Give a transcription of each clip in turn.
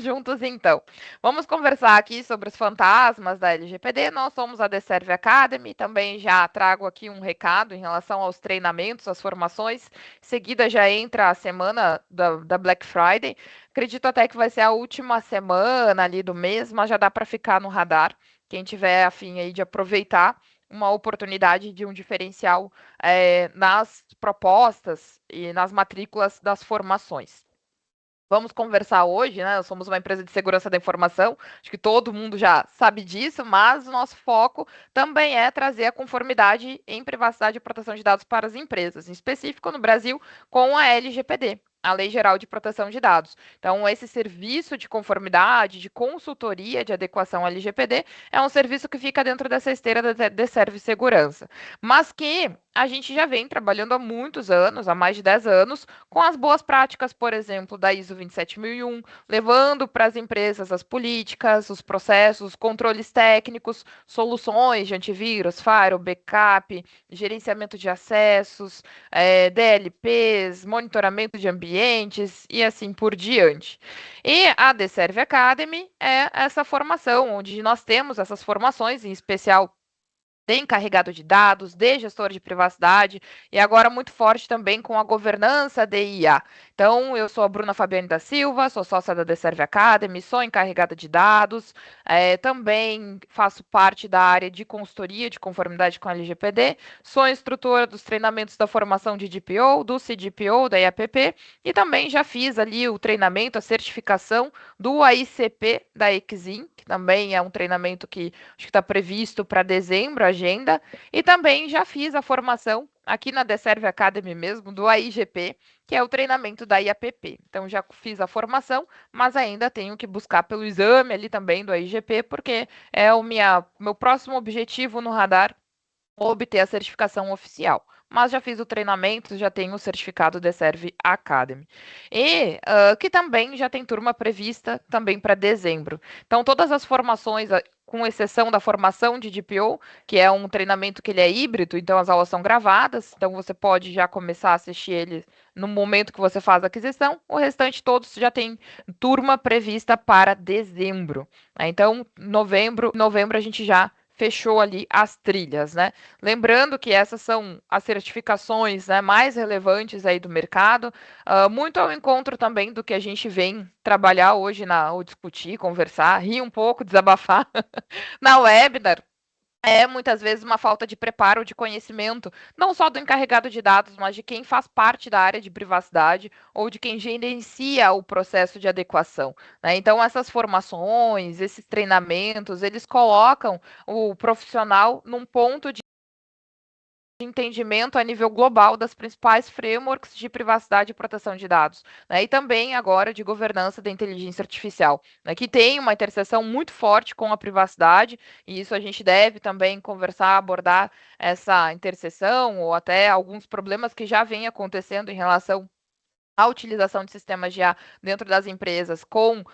juntos então. Vamos conversar aqui sobre os fantasmas da LGPD. Nós somos a The Serve Academy. Também já trago aqui um recado em relação aos treinamentos, às formações. Em seguida já entra a semana da Black Friday. Acredito até que vai ser a última semana ali do mês, mas já dá para ficar no radar. Quem tiver afim aí de aproveitar uma oportunidade de um diferencial nas propostas e nas matrículas das formações. Vamos conversar hoje, né? Nós somos uma empresa de segurança da informação, acho que todo mundo já sabe disso, mas o nosso foco também é trazer a conformidade em privacidade e proteção de dados para as empresas, em específico no Brasil, com a LGPD. A Lei Geral de Proteção de Dados. Então, esse serviço de conformidade, de consultoria de adequação à LGPD, é um serviço que fica dentro dessa esteira da Deserve Segurança, mas que a gente já vem trabalhando há muitos anos, há mais de 10 anos, com as boas práticas, por exemplo, da ISO 27001, levando para as empresas as políticas, os processos, os controles técnicos, soluções de antivírus, firewall, backup, gerenciamento de acessos, DLPs, monitoramento de ambientes e assim por diante. E a The Serve Academy é essa formação, onde nós temos essas formações, em especial de encarregado de dados, de gestor de privacidade e agora muito forte também com a governança de IA. Então, eu sou a Bruna Fabiane da Silva, sou sócia da The Serve Academy, sou encarregada de dados, também faço parte da área de consultoria de conformidade com a LGPD, sou instrutora dos treinamentos da formação de DPO, do CDPO, da IAPP, e também já fiz ali o treinamento, a certificação do AICP da Exim, que também é um treinamento que acho que está previsto para dezembro a agenda, e também já fiz a formação aqui na The Serve Academy mesmo, do AIGP, que é o treinamento da IAPP. Então, já fiz a formação, mas ainda tenho que buscar pelo exame ali também do AIGP, porque é o meu próximo objetivo no radar, obter a certificação oficial. Mas já fiz o treinamento, já tenho o certificado The Serve Academy. E que também já tem turma prevista também para dezembro. Então, todas as formações, com exceção da formação de DPO, que é um treinamento que ele é híbrido, então as aulas são gravadas, então você pode já começar a assistir ele no momento que você faz a aquisição. O restante todos já tem turma prevista para dezembro. Então, novembro a gente já fechou ali as trilhas, né? Lembrando que essas são as certificações, né, mais relevantes aí do mercado, muito ao encontro também do que a gente vem trabalhar hoje ou discutir, conversar, rir um pouco, desabafar na webinar. É muitas vezes uma falta de preparo, de conhecimento, não só do encarregado de dados, mas de quem faz parte da área de privacidade ou de quem gerencia o processo de adequação, né? Então, essas formações, esses treinamentos, eles colocam o profissional num ponto de entendimento a nível global das principais frameworks de privacidade e proteção de dados, né? E também agora de governança da inteligência artificial, né? Que tem uma interseção muito forte com a privacidade, e isso a gente deve também conversar, abordar essa interseção ou até alguns problemas que já vêm acontecendo em relação a utilização de sistemas de IA dentro das empresas, com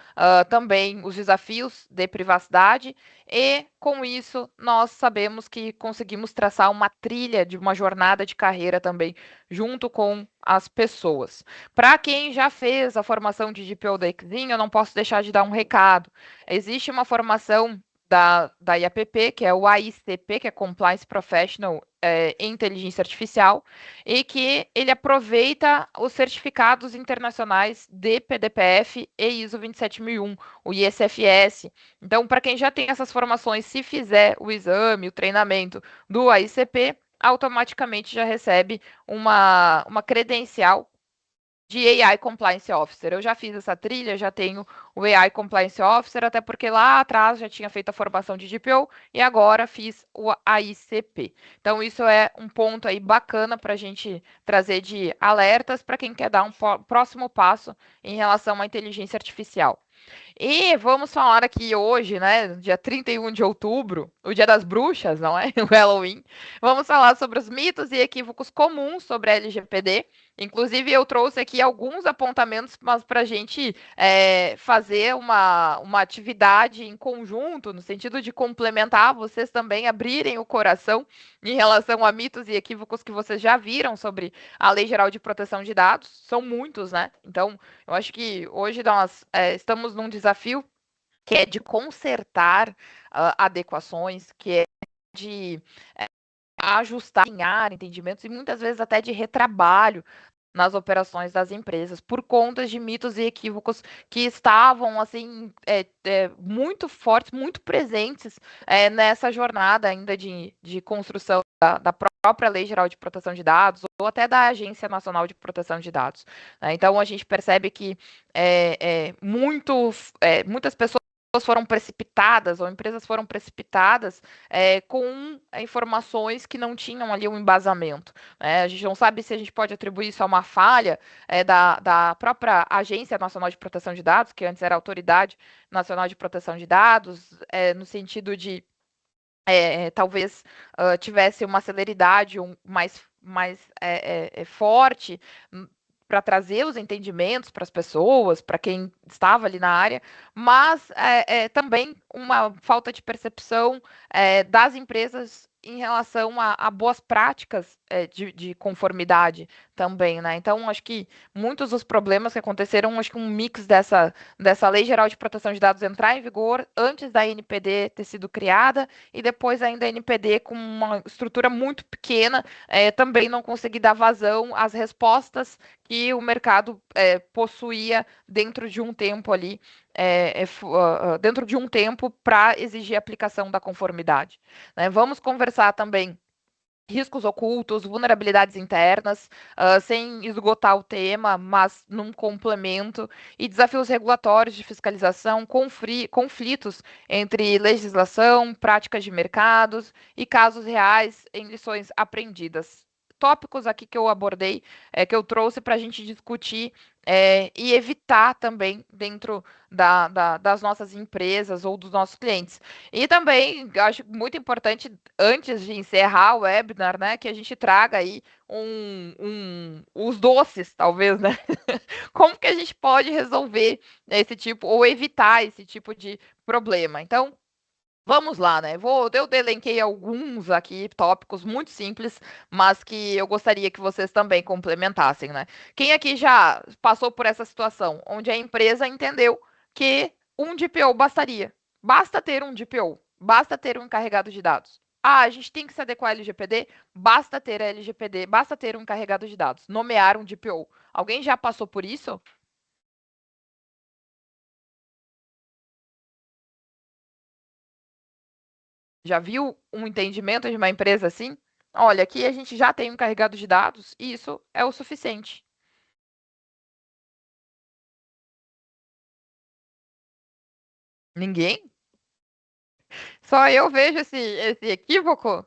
também os desafios de privacidade, e com isso nós sabemos que conseguimos traçar uma trilha de uma jornada de carreira também, junto com as pessoas. Para quem já fez a formação de DPO da Exim, eu não posso deixar de dar um recado. Existe uma formação da IAPP, que é o AICP, que é Compliance Professional em Inteligência Artificial, e que ele aproveita os certificados internacionais de PDPF e ISO 27001, o ISFS. Então, para quem já tem essas formações, se fizer o exame, o treinamento do AICP, automaticamente já recebe uma credencial de AI Compliance Officer. Eu já fiz essa trilha, já tenho o AI Compliance Officer, até porque lá atrás já tinha feito a formação de DPO e agora fiz o AICP. Então, isso é um ponto aí bacana para a gente trazer de alertas para quem quer dar um próximo passo em relação à inteligência artificial. E vamos falar aqui hoje, né, dia 31 de outubro, o dia das bruxas, não é? O Halloween. Vamos falar sobre os mitos e equívocos comuns sobre a LGPD. Inclusive, eu trouxe aqui alguns apontamentos para a gente fazer uma atividade em conjunto, no sentido de complementar, vocês também abrirem o coração em relação a mitos e equívocos que vocês já viram sobre a Lei Geral de Proteção de Dados. São muitos, né? Então, eu acho que hoje nós estamos estamos num desafio que é de consertar adequações, que é de ajustar, alinhar entendimentos e muitas vezes até de retrabalho nas operações das empresas por conta de mitos e equívocos que estavam assim muito fortes, muito presentes nessa jornada ainda de construção da própria Lei Geral de Proteção de Dados ou até da Agência Nacional de Proteção de Dados. Né? Então a gente percebe que muitas pessoas foram precipitadas ou empresas foram precipitadas com informações que não tinham ali um embasamento. A gente não sabe se a gente pode atribuir isso a uma falha da própria Agência Nacional de Proteção de Dados, que antes era a Autoridade Nacional de Proteção de Dados, no sentido de talvez tivesse uma celeridade mais forte para trazer os entendimentos para as pessoas, para quem estava ali na área, mas também uma falta de percepção das empresas em relação a boas práticas de conformidade também, né? Então, acho que muitos dos problemas que aconteceram, acho que um mix dessa Lei Geral de Proteção de Dados entrar em vigor antes da NPD ter sido criada e depois ainda a NPD com uma estrutura muito pequena, também não conseguir dar vazão às respostas que o mercado possuía dentro de um tempo ali, dentro de um tempo para exigir a aplicação da conformidade. Né? Vamos conversar também riscos ocultos, vulnerabilidades internas, sem esgotar o tema, mas num complemento, e desafios regulatórios de fiscalização, conflitos entre legislação, práticas de mercados e casos reais em lições aprendidas. Tópicos aqui que eu abordei, que eu trouxe para a gente discutir e evitar também dentro das nossas empresas ou dos nossos clientes. E também acho muito importante, antes de encerrar o webinar, né, que a gente traga aí os doces, talvez, né? Como que a gente pode resolver esse tipo, ou evitar esse tipo de problema? Então, vamos lá, né? Eu elenquei alguns aqui tópicos muito simples, mas que eu gostaria que vocês também complementassem, né? Quem aqui já passou por essa situação, onde a empresa entendeu que um DPO bastaria? Basta ter um DPO, basta ter um encarregado de dados. Ah, a gente tem que se adequar à LGPD? Basta ter a LGPD, basta ter um encarregado de dados. Nomear um DPO. Alguém já passou por isso? Já viu um entendimento de uma empresa assim? Olha, aqui a gente já tem um carregado de dados e isso é o suficiente. Ninguém? Só eu vejo esse equívoco?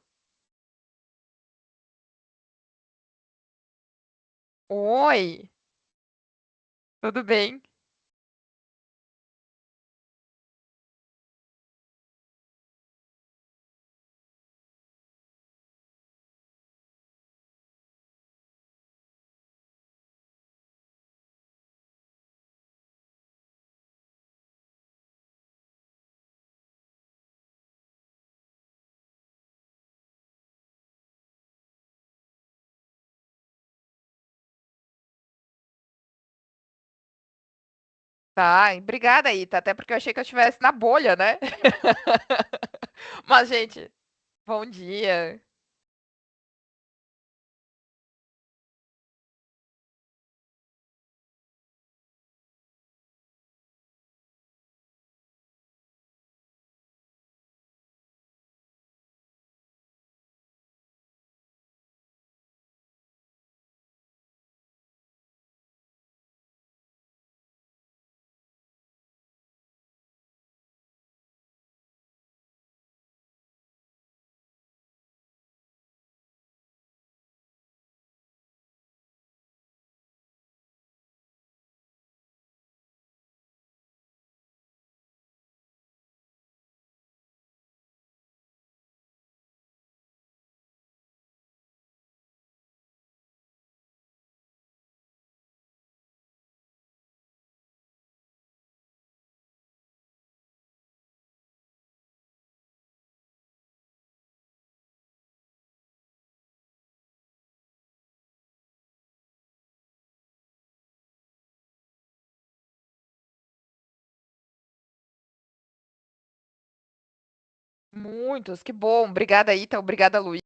Oi, tudo bem? Tá, obrigada, Ita, até porque eu achei que eu estivesse na bolha, né? Mas, gente, bom dia. Muitos, que bom. Obrigada, Ita. Obrigada, Luiz.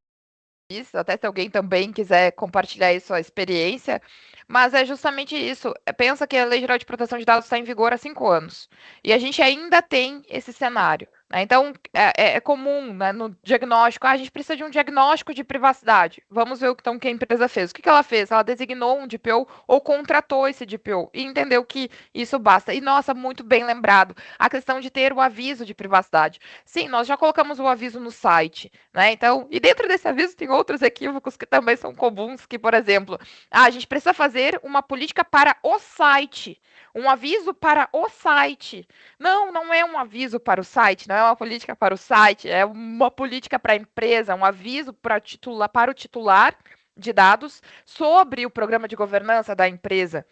Até se alguém também quiser compartilhar aí sua experiência. Mas é justamente isso. Pensa que a Lei Geral de Proteção de Dados está em vigor há 5 anos. E a gente ainda tem esse cenário. Né? Então, é comum, né, no diagnóstico. A gente precisa de um diagnóstico de privacidade. Vamos ver então, o que a empresa fez. O que ela fez? Ela designou um DPO ou contratou esse DPO e entendeu que isso basta. E, nossa, muito bem lembrado. A questão de ter o aviso de privacidade. Sim, nós já colocamos o aviso no site. Né? Então, e dentro desse aviso tem outros equívocos que também são comuns, que, por exemplo, a gente precisa fazer uma política para o site, um aviso para o site. Não, não é um aviso para o site, não é uma política para o site, é uma política para a empresa, um aviso para o titular de dados sobre o programa de governança da empresa.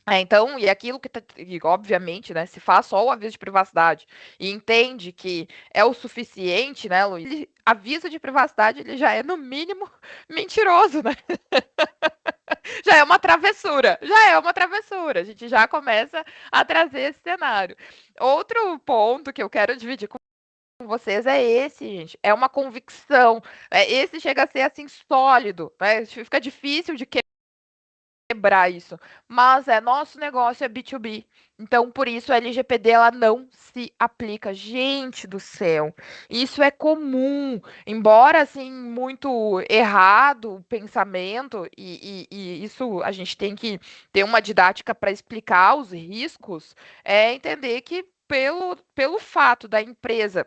Então, e aquilo que, e obviamente, né, se faz só o aviso de privacidade e entende que é o suficiente, né, Luiz? Aviso de privacidade, ele já é, no mínimo, mentiroso, né? Já é uma travessura, já é uma travessura. A gente já começa a trazer esse cenário. Outro ponto que eu quero dividir com vocês é esse, gente. É uma convicção. Esse chega a ser, assim, sólido, né? Fica difícil de quebrar isso. Mas nosso negócio é B2B. Então, por isso, a LGPD ela não se aplica. Gente do céu, isso é comum. Embora, assim, muito errado o pensamento, e isso a gente tem que ter uma didática para explicar os riscos, é entender que pelo fato da empresa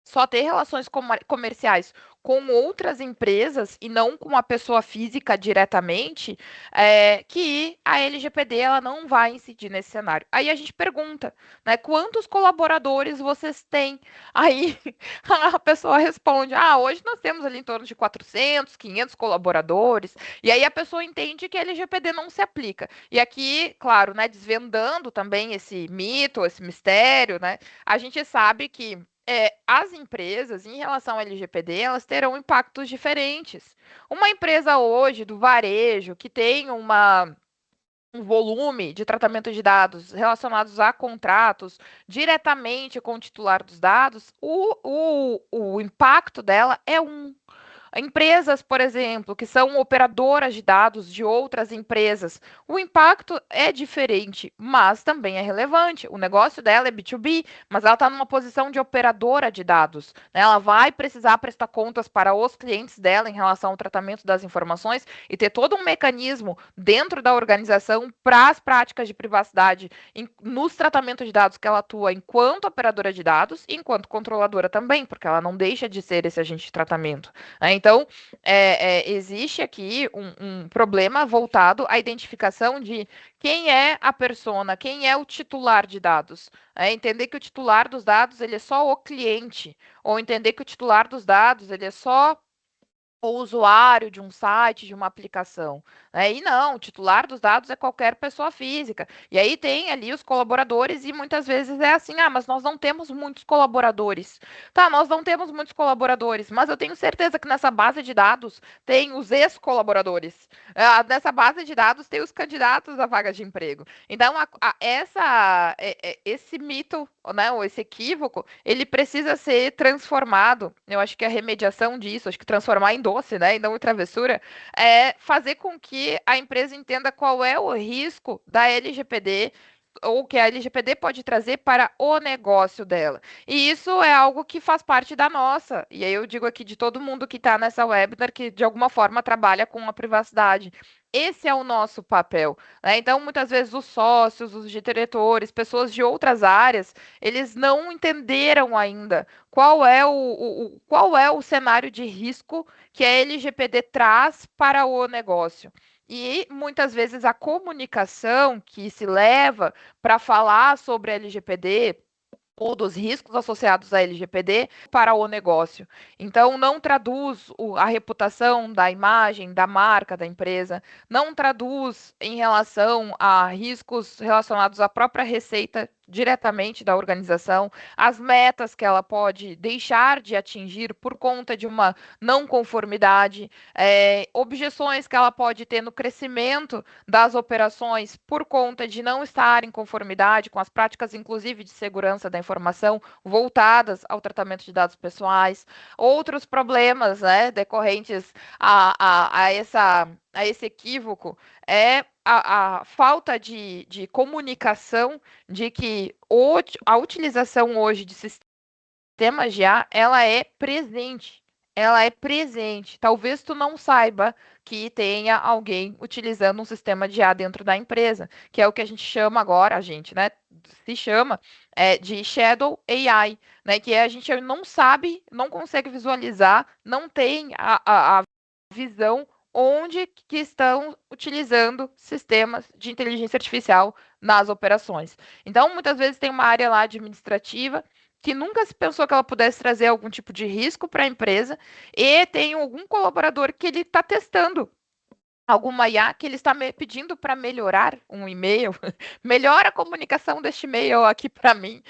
só ter relações comerciais com outras empresas e não com a pessoa física diretamente, que a LGPD ela não vai incidir nesse cenário. Aí a gente pergunta, né, quantos colaboradores vocês têm? Aí a pessoa responde, hoje nós temos ali em torno de 400, 500 colaboradores, e aí a pessoa entende que a LGPD não se aplica. E aqui, claro, né, desvendando também esse mito, esse mistério, né, a gente sabe que as empresas, em relação ao LGPD, elas terão impactos diferentes. Uma empresa hoje do varejo que tem um volume de tratamento de dados relacionados a contratos diretamente com o titular dos dados, o impacto dela é um. Empresas, por exemplo, que são operadoras de dados de outras empresas, o impacto é diferente, mas também é relevante. O negócio dela é B2B, mas ela está numa posição de operadora de dados. Né? Ela vai precisar prestar contas para os clientes dela em relação ao tratamento das informações e ter todo um mecanismo dentro da organização para as práticas de privacidade nos tratamentos de dados que ela atua enquanto operadora de dados e enquanto controladora também, porque ela não deixa de ser esse agente de tratamento. Né? Então, existe aqui um problema voltado à identificação de quem é a persona, quem é o titular de dados. Entender que o titular dos dados ele é só o cliente, ou entender que o titular dos dados ele é só o usuário de um site, de uma aplicação. Né? E não, o titular dos dados é qualquer pessoa física. E aí tem ali os colaboradores, e muitas vezes é assim: mas nós não temos muitos colaboradores. Tá, nós não temos muitos colaboradores, mas eu tenho certeza que nessa base de dados tem os ex-colaboradores. Nessa base de dados tem os candidatos à vaga de emprego. Então, esse mito, né, ou esse equívoco, ele precisa ser transformado. Eu acho que a remediação disso, acho que transformar em doce, né, e não em travessura, é fazer com que a empresa entenda qual é o risco da LGPD ou que a LGPD pode trazer para o negócio dela. E isso é algo que faz parte da nossa. E aí eu digo aqui de todo mundo que está nessa webinar que de alguma forma trabalha com a privacidade. Esse é o nosso papel. Né? Então, muitas vezes, os sócios, os diretores, pessoas de outras áreas, eles não entenderam ainda qual é o cenário de risco que a LGPD traz para o negócio. E muitas vezes a comunicação que se leva para falar sobre a LGPD ou dos riscos associados à LGPD para o negócio. Então, não traduz a reputação da imagem, da marca da empresa, não traduz em relação a riscos relacionados à própria receita diretamente da organização, as metas que ela pode deixar de atingir por conta de uma não conformidade, objeções que ela pode ter no crescimento das operações por conta de não estar em conformidade com as práticas, inclusive de segurança da informação, voltadas ao tratamento de dados pessoais, outros problemas, né, decorrentes a esse equívoco é a falta de comunicação de que a utilização hoje de sistemas de IA, ela é presente. Ela é presente. Talvez tu não saiba que tenha alguém utilizando um sistema de IA dentro da empresa, que é o que a gente chama agora, a gente, né? Se chama de Shadow AI, né? Que a gente não sabe, não consegue visualizar, não tem a visão onde que estão utilizando sistemas de inteligência artificial nas operações. Então, muitas vezes tem uma área lá administrativa que nunca se pensou que ela pudesse trazer algum tipo de risco para a empresa e tem algum colaborador que ele está testando alguma IA que ele está pedindo para melhorar um e-mail, melhora a comunicação deste e-mail aqui para mim,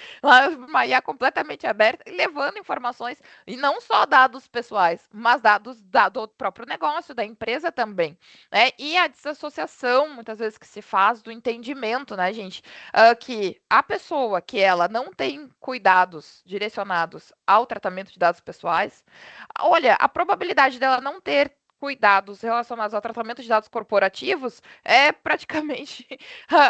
uma IA completamente aberta, levando informações, e não só dados pessoais, mas dados do próprio negócio, da empresa também, né? E a desassociação, muitas vezes, que se faz do entendimento, né, gente, que a pessoa que ela não tem cuidados direcionados ao tratamento de dados pessoais, olha, a probabilidade dela não ter cuidados relacionados ao tratamento de dados corporativos é praticamente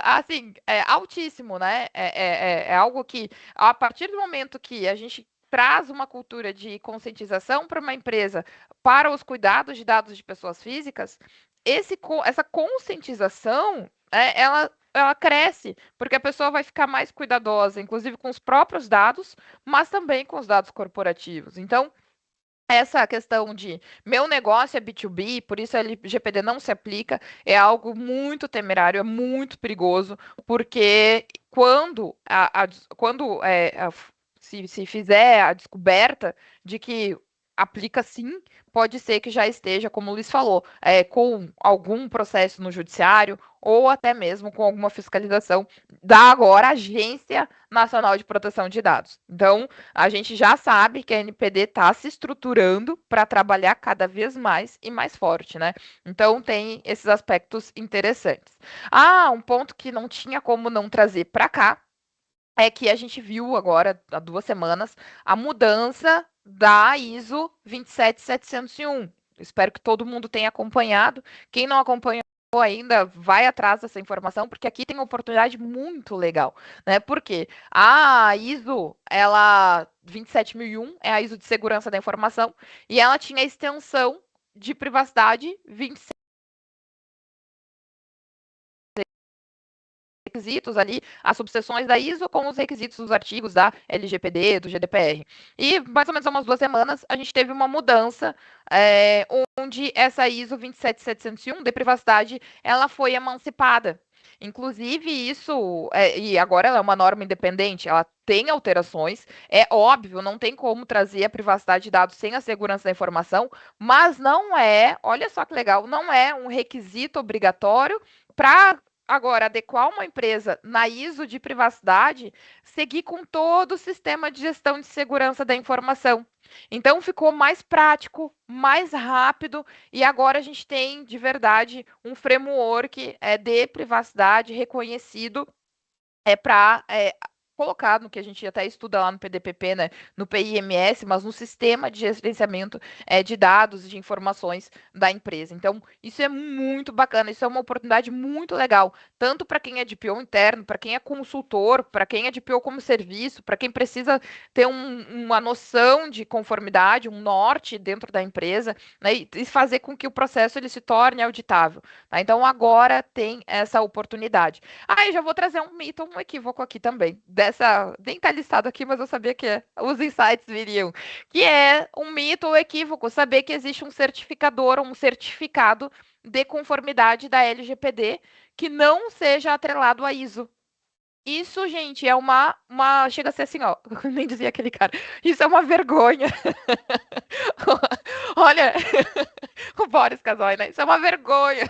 assim, é altíssimo, né? É algo que, a partir do momento que a gente traz uma cultura de conscientização para uma empresa para os cuidados de dados de pessoas físicas, essa conscientização, ela cresce, porque a pessoa vai ficar mais cuidadosa, inclusive com os próprios dados, mas também com os dados corporativos. Então, essa questão de meu negócio é B2B, por isso a LGPD não se aplica, é algo muito temerário, é muito perigoso, porque quando se fizer a descoberta de que aplica sim, pode ser que já esteja, como o Luiz falou, com algum processo no judiciário ou até mesmo com alguma fiscalização da agora Agência Nacional de Proteção de Dados. Então, a gente já sabe que a NPD está se estruturando para trabalhar cada vez mais e mais forte, né? Então, tem esses aspectos interessantes. Um ponto que não tinha como não trazer para cá é que a gente viu agora, há 2 semanas, a mudança da ISO 27701. Espero que todo mundo tenha acompanhado. Quem não acompanhou ainda, vai atrás dessa informação, porque aqui tem uma oportunidade muito legal, né? Porque a ISO, ela 27001 é a ISO de segurança da informação e ela tinha a extensão de privacidade 27 requisitos ali, as subseções da ISO com os requisitos dos artigos da LGPD, do GDPR. E mais ou menos há umas 2 semanas a gente teve uma mudança onde essa ISO 27701 de privacidade ela foi emancipada. Inclusive, isso, e agora ela é uma norma independente, ela tem alterações, é óbvio, não tem como trazer a privacidade de dados sem a segurança da informação, mas não é, olha só que legal, não é um requisito obrigatório para agora adequar uma empresa na ISO de privacidade, seguir com todo o sistema de gestão de segurança da informação. Então ficou mais prático, mais rápido e agora a gente tem de verdade um framework de privacidade reconhecido para colocar no que a gente até estuda lá no PDPP, né, no PIMS, mas no sistema de gerenciamento de dados e de informações da empresa. Então, isso é muito bacana, isso é uma oportunidade muito legal, tanto para quem é de PO interno, para quem é consultor, para quem é de PO como serviço, para quem precisa ter uma noção de conformidade, um norte dentro da empresa, né, e fazer com que o processo ele se torne auditável. Tá? Então, agora tem essa oportunidade. Eu já vou trazer um mito, um equívoco aqui também. Nem tá listado aqui, mas eu sabia que os insights viriam. Que é um mito ou equívoco saber que existe um certificador, um certificado de conformidade da LGPD que não seja atrelado à ISO. Isso, gente, é chega a ser assim, ó, nem dizia aquele cara. Isso é uma vergonha. Olha, o Boris Casoy, né? Isso é uma vergonha.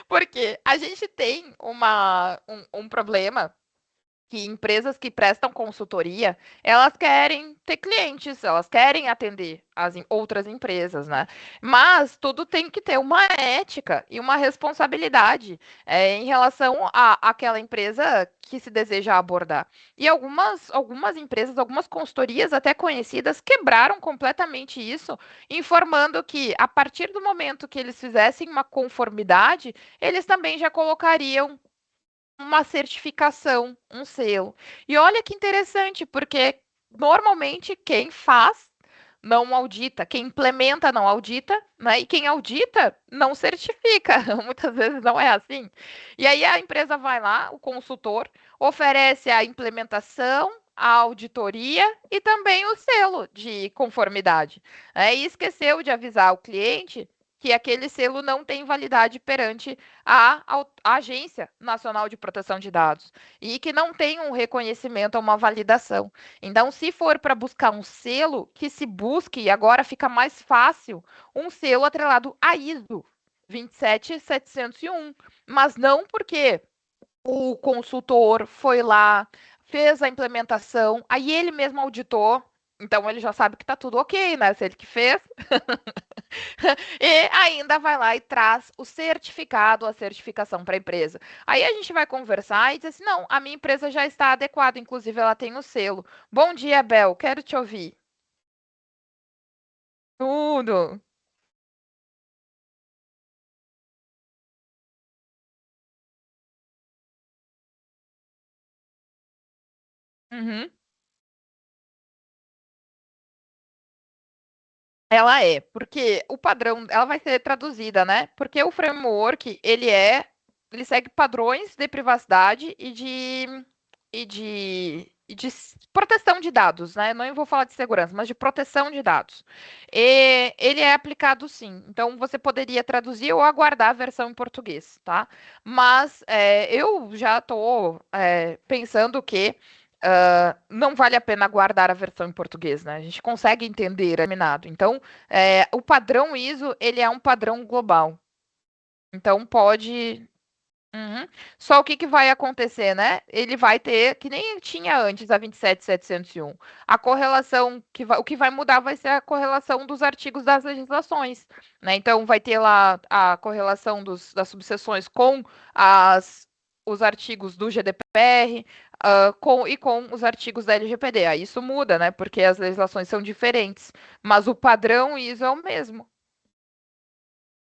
Porque a gente tem um problema que empresas que prestam consultoria, elas querem ter clientes, elas querem atender as outras empresas, né? Mas tudo tem que ter uma ética e uma responsabilidade em relação àquela empresa que se deseja abordar. E algumas empresas, algumas consultorias até conhecidas, quebraram completamente isso, informando que a partir do momento que eles fizessem uma conformidade, eles também já colocariam uma certificação, um selo. E olha que interessante, porque normalmente quem faz não audita, quem implementa não audita, né? E quem audita não certifica. Muitas vezes não é assim. E aí a empresa vai lá, o consultor oferece a implementação, a auditoria e também o selo de conformidade. E esqueceu de avisar o cliente que aquele selo não tem validade perante a Agência Nacional de Proteção de Dados e que não tem um reconhecimento, uma validação. Então, se for para buscar um selo, que se busque, e agora fica mais fácil, um selo atrelado à ISO 27701, mas não porque o consultor foi lá, fez a implementação, aí ele mesmo auditou, então ele já sabe que está tudo ok, né? Se ele que fez, e ainda vai lá e traz o certificado, a certificação para a empresa. Aí a gente vai conversar e diz assim: não, a minha empresa já está adequada, inclusive ela tem o selo. Bom dia, Bel, quero te ouvir. Tudo. Uhum. Ela é, porque o padrão, ela vai ser traduzida, né? Porque o framework, ele segue padrões de privacidade e de proteção de dados, né? Não vou falar de segurança, mas de proteção de dados. E ele é aplicado sim. Então você poderia traduzir ou aguardar a versão em português, tá? Mas eu já estou pensando que não vale a pena guardar a versão em português, né? A gente consegue entender terminado. Então, o padrão ISO, ele é um padrão global. Então, pode. Uhum. Só o que vai acontecer, né? Ele vai ter, que nem tinha antes a 27701. A correlação, o que vai mudar vai ser a correlação dos artigos das legislações, né? Então, vai ter lá a correlação das subseções com os artigos do GDPR, com os artigos da LGPD. Aí isso muda, né? Porque as legislações são diferentes, mas o padrão ISO é o mesmo.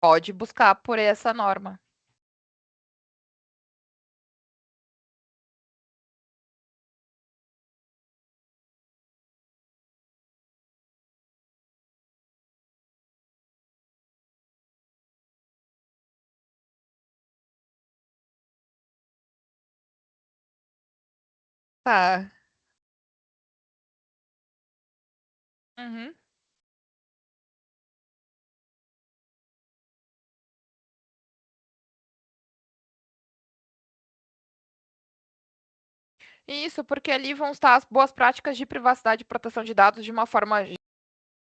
Pode buscar por essa norma. Tá. Uhum. Isso, porque ali vão estar as boas práticas de privacidade e proteção de dados de uma forma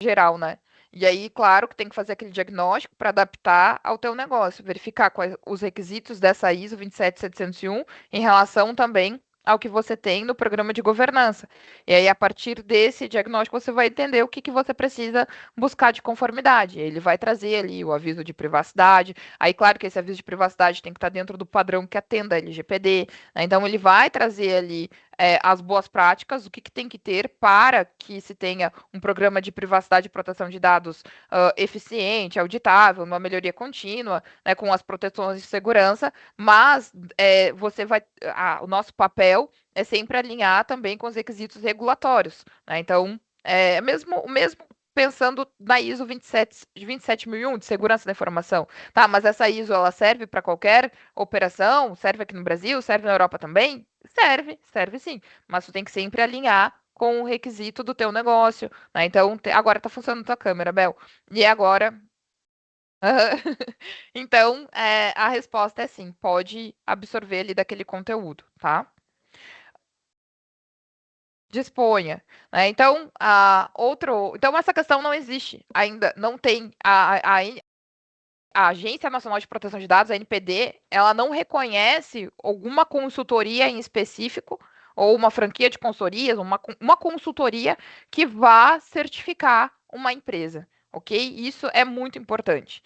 geral, né? E aí, claro que tem que fazer aquele diagnóstico para adaptar ao teu negócio, verificar quais os requisitos dessa ISO 27701 em relação também ao que você tem no programa de governança. E aí, a partir desse diagnóstico, você vai entender o que, que você precisa buscar de conformidade. Ele vai trazer ali o aviso de privacidade. Aí, claro que esse aviso de privacidade tem que estar dentro do padrão que atenda a LGPD, né? Então, ele vai trazer ali as boas práticas, o que, que tem que ter para que se tenha um programa de privacidade e proteção de dados eficiente, auditável, uma melhoria contínua, né, com as proteções de segurança, mas o nosso papel é sempre alinhar também com os requisitos regulatórios, né? Então, mesmo pensando na ISO 27001 de segurança da informação, tá? Mas essa ISO ela serve para qualquer operação? Serve aqui no Brasil? Serve na Europa também? Serve sim, mas tu tem que sempre alinhar com o requisito do teu negócio, né? Então, agora tá funcionando tua câmera, Bel. E agora. Então, a resposta é sim, pode absorver ali daquele conteúdo, tá? Disponha, né? Então, então essa questão não existe ainda, não tem a Agência Nacional de Proteção de Dados, a NPD, ela não reconhece alguma consultoria em específico ou uma franquia de consultorias, uma consultoria que vá certificar uma empresa, ok? Isso é muito importante.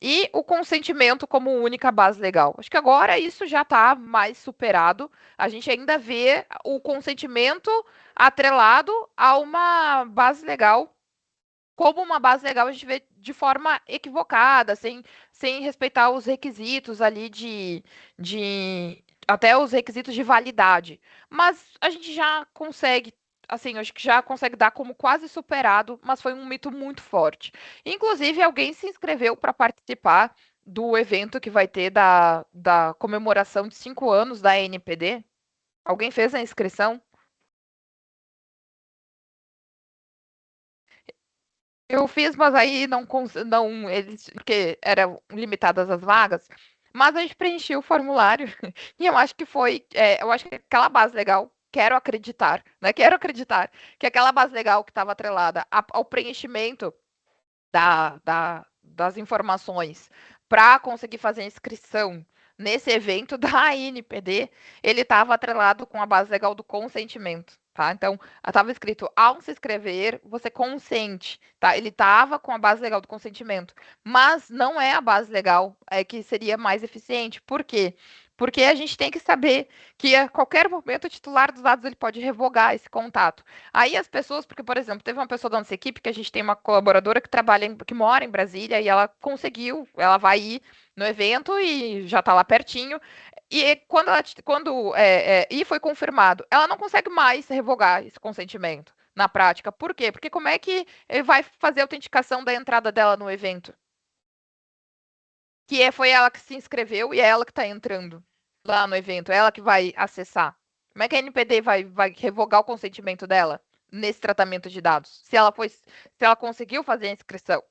E o consentimento como única base legal. Acho que agora isso já está mais superado. A gente ainda vê o consentimento atrelado a uma base legal. Como uma base legal, a gente vê de forma equivocada, sem respeitar os requisitos ali até os requisitos de validade. Mas a gente já consegue, assim, acho que já consegue dar como quase superado, mas foi um mito muito forte. Inclusive, alguém se inscreveu para participar do evento que vai ter da comemoração de 5 anos da NPD. Alguém fez a inscrição? Eu fiz, mas aí não eles porque eram limitadas as vagas, mas a gente preencheu o formulário e eu acho que eu acho que aquela base legal, quero acreditar, né? Quero acreditar que aquela base legal que estava atrelada ao preenchimento das informações para conseguir fazer a inscrição nesse evento da INPD, ele estava atrelado com a base legal do consentimento. Tá? Então, estava escrito, ao se inscrever, você consente. Tá? Ele estava com a base legal do consentimento, mas não é a base legal que seria mais eficiente. Por quê? Porque a gente tem que saber que a qualquer momento o titular dos dados ele pode revogar esse contato. Aí as pessoas, porque, por exemplo, teve uma pessoa da nossa equipe que a gente tem uma colaboradora que que mora em Brasília e ela conseguiu, ela vai ir no evento e já está lá pertinho. E e foi confirmado, ela não consegue mais revogar esse consentimento na prática. Por quê? Porque como é que ele vai fazer a autenticação da entrada dela no evento? Foi ela que se inscreveu e é ela que está entrando lá no evento, é ela que vai acessar. Como é que a NPD vai revogar o consentimento dela nesse tratamento de dados? Se ela conseguiu fazer a inscrição,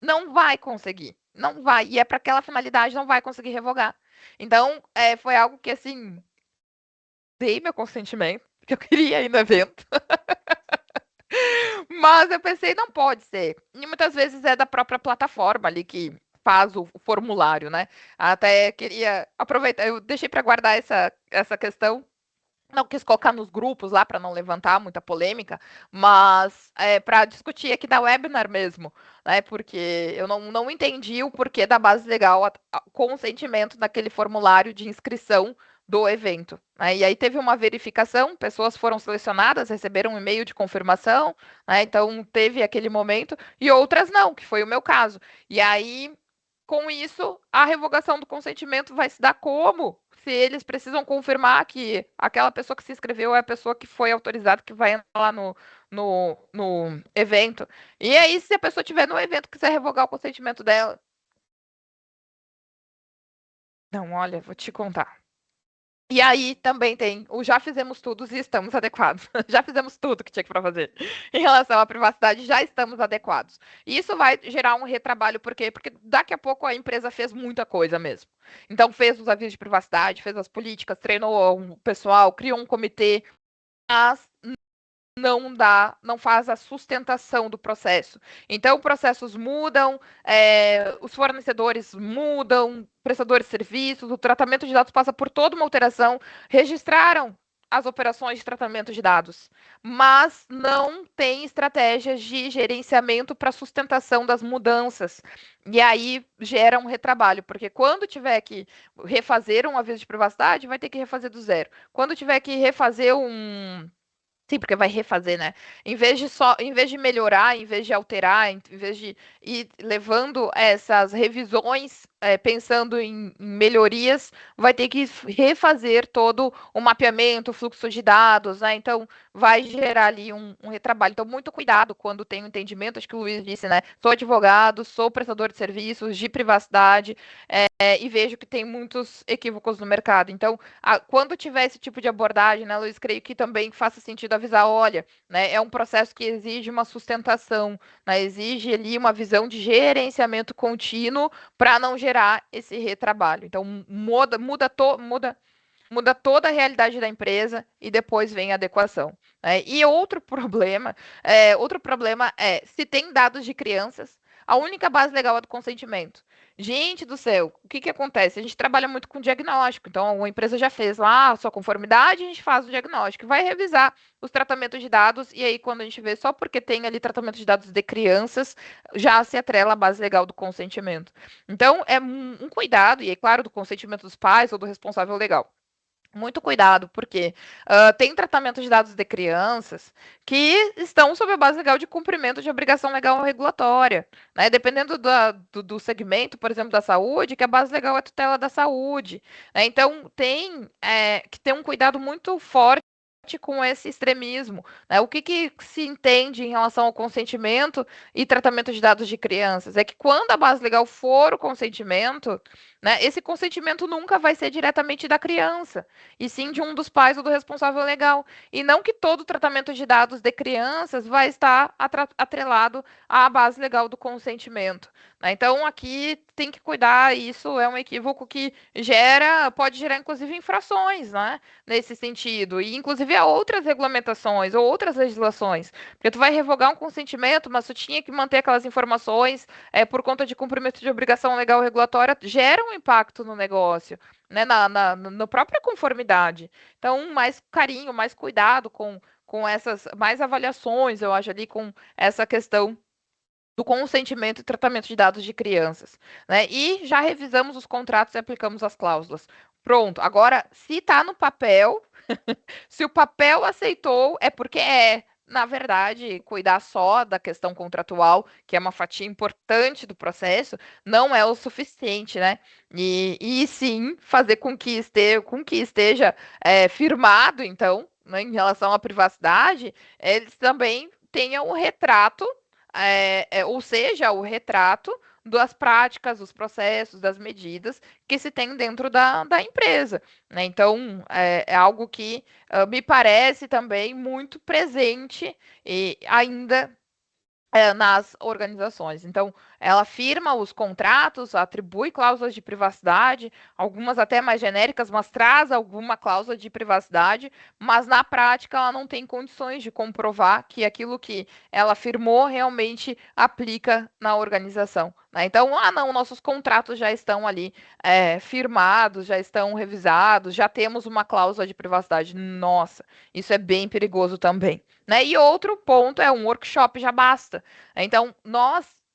não vai conseguir, não vai. E é para aquela finalidade, não vai conseguir revogar. Então, foi algo que assim dei meu consentimento, porque eu queria ir no evento. Mas eu pensei, não pode ser. E muitas vezes é da própria plataforma ali que faz o formulário, né? Até queria aproveitar, eu deixei para guardar essa questão. Não quis colocar nos grupos lá para não levantar muita polêmica, mas para discutir aqui da webinar mesmo, né? Porque eu não entendi o porquê da base legal, consentimento naquele formulário de inscrição do evento. Né? E aí teve uma verificação, pessoas foram selecionadas, receberam um e-mail de confirmação, né? Então teve aquele momento, e outras não, que foi o meu caso. E aí, com isso, a revogação do consentimento vai se dar como? Se eles precisam confirmar que aquela pessoa que se inscreveu é a pessoa que foi autorizada, que vai entrar lá no evento. E aí, se a pessoa estiver no evento e quiser revogar o consentimento dela. Não, olha, vou te contar. E aí também tem o já fizemos tudo e estamos adequados. Já fizemos tudo que tinha que para fazer. Em relação à privacidade, já estamos adequados. E isso vai gerar um retrabalho, por quê? Porque daqui a pouco a empresa fez muita coisa mesmo. Então fez os avisos de privacidade, fez as políticas, treinou o pessoal, criou um comitê, mas não faz a sustentação do processo. Então, processos mudam, os fornecedores mudam, prestadores de serviços, o tratamento de dados passa por toda uma alteração, registraram as operações de tratamento de dados, mas não tem estratégias de gerenciamento para sustentação das mudanças. E aí gera um retrabalho, porque quando tiver que refazer um aviso de privacidade, vai ter que refazer do zero. Quando tiver que refazer um Sim, porque vai refazer, né? Em vez de melhorar, em vez de alterar, em vez de ir levando essas revisões, pensando em melhorias, vai ter que refazer todo o mapeamento, o fluxo de dados, né? Então, vai gerar ali um retrabalho. Então, muito cuidado quando tem um entendimento, acho que o Luiz disse, né? Sou advogado, sou prestador de serviços de privacidade, e vejo que tem muitos equívocos no mercado. Então, quando tiver esse tipo de abordagem, né, Luiz, creio que também faça sentido avisar, olha, né, é um processo que exige uma sustentação, né, exige ali uma visão de gerenciamento contínuo para não gerar esse retrabalho. Então, muda toda a realidade da empresa e depois vem a adequação. Né? E outro problema é, se tem dados de crianças, a única base legal é do consentimento. Gente do céu, o que que acontece? A gente trabalha muito com diagnóstico, então a empresa já fez lá a sua conformidade, a gente faz o diagnóstico, vai revisar os tratamentos de dados, e aí quando a gente vê só porque tem ali tratamento de dados de crianças, já se atrela à base legal do consentimento. Então, é um cuidado, e é claro, do consentimento dos pais ou do responsável legal. Muito cuidado, porque tem tratamento de dados de crianças que estão sob a base legal de cumprimento de obrigação legal regulatória, né? Dependendo do segmento, por exemplo, da saúde, que a base legal é a tutela da saúde, né? Então, tem que ter um cuidado muito forte com esse extremismo, né? O que, que se entende em relação ao consentimento e tratamento de dados de crianças? É que quando a base legal for o consentimento, né, esse consentimento nunca vai ser diretamente da criança, e sim de um dos pais ou do responsável legal. E não que todo o tratamento de dados de crianças vai estar atrelado à base legal do consentimento, né? Então, aqui tem que cuidar, isso é um equívoco que pode gerar, inclusive, infrações, né? Nesse sentido, e inclusive a outras regulamentações ou outras legislações. Porque tu vai revogar um consentimento, mas tu tinha que manter aquelas informações por conta de cumprimento de obrigação legal regulatória, gera um impacto no negócio, né, na própria conformidade. Então, mais carinho, mais cuidado com essas, mais avaliações, eu acho, ali com essa questão do consentimento e tratamento de dados de crianças, né? E já revisamos os contratos e aplicamos as cláusulas. Pronto. Agora, se está no papel, se o papel aceitou, é porque na verdade, cuidar só da questão contratual, que é uma fatia importante do processo, não é o suficiente, né? E sim fazer com que esteja firmado, então, né, em relação à privacidade, eles também tenham o retrato, ou seja, o retrato das práticas, dos processos, das medidas que se tem dentro da empresa, né? Então, é algo que me parece também muito presente e ainda nas organizações. Então, ela firma os contratos, atribui cláusulas de privacidade, algumas até mais genéricas, mas traz alguma cláusula de privacidade, mas na prática ela não tem condições de comprovar que aquilo que ela firmou realmente aplica na organização, né? Então, não, nossos contratos já estão ali firmados, já estão revisados, já temos uma cláusula de privacidade. Nossa, isso é bem perigoso também, né? E outro ponto é um workshop já basta. Então,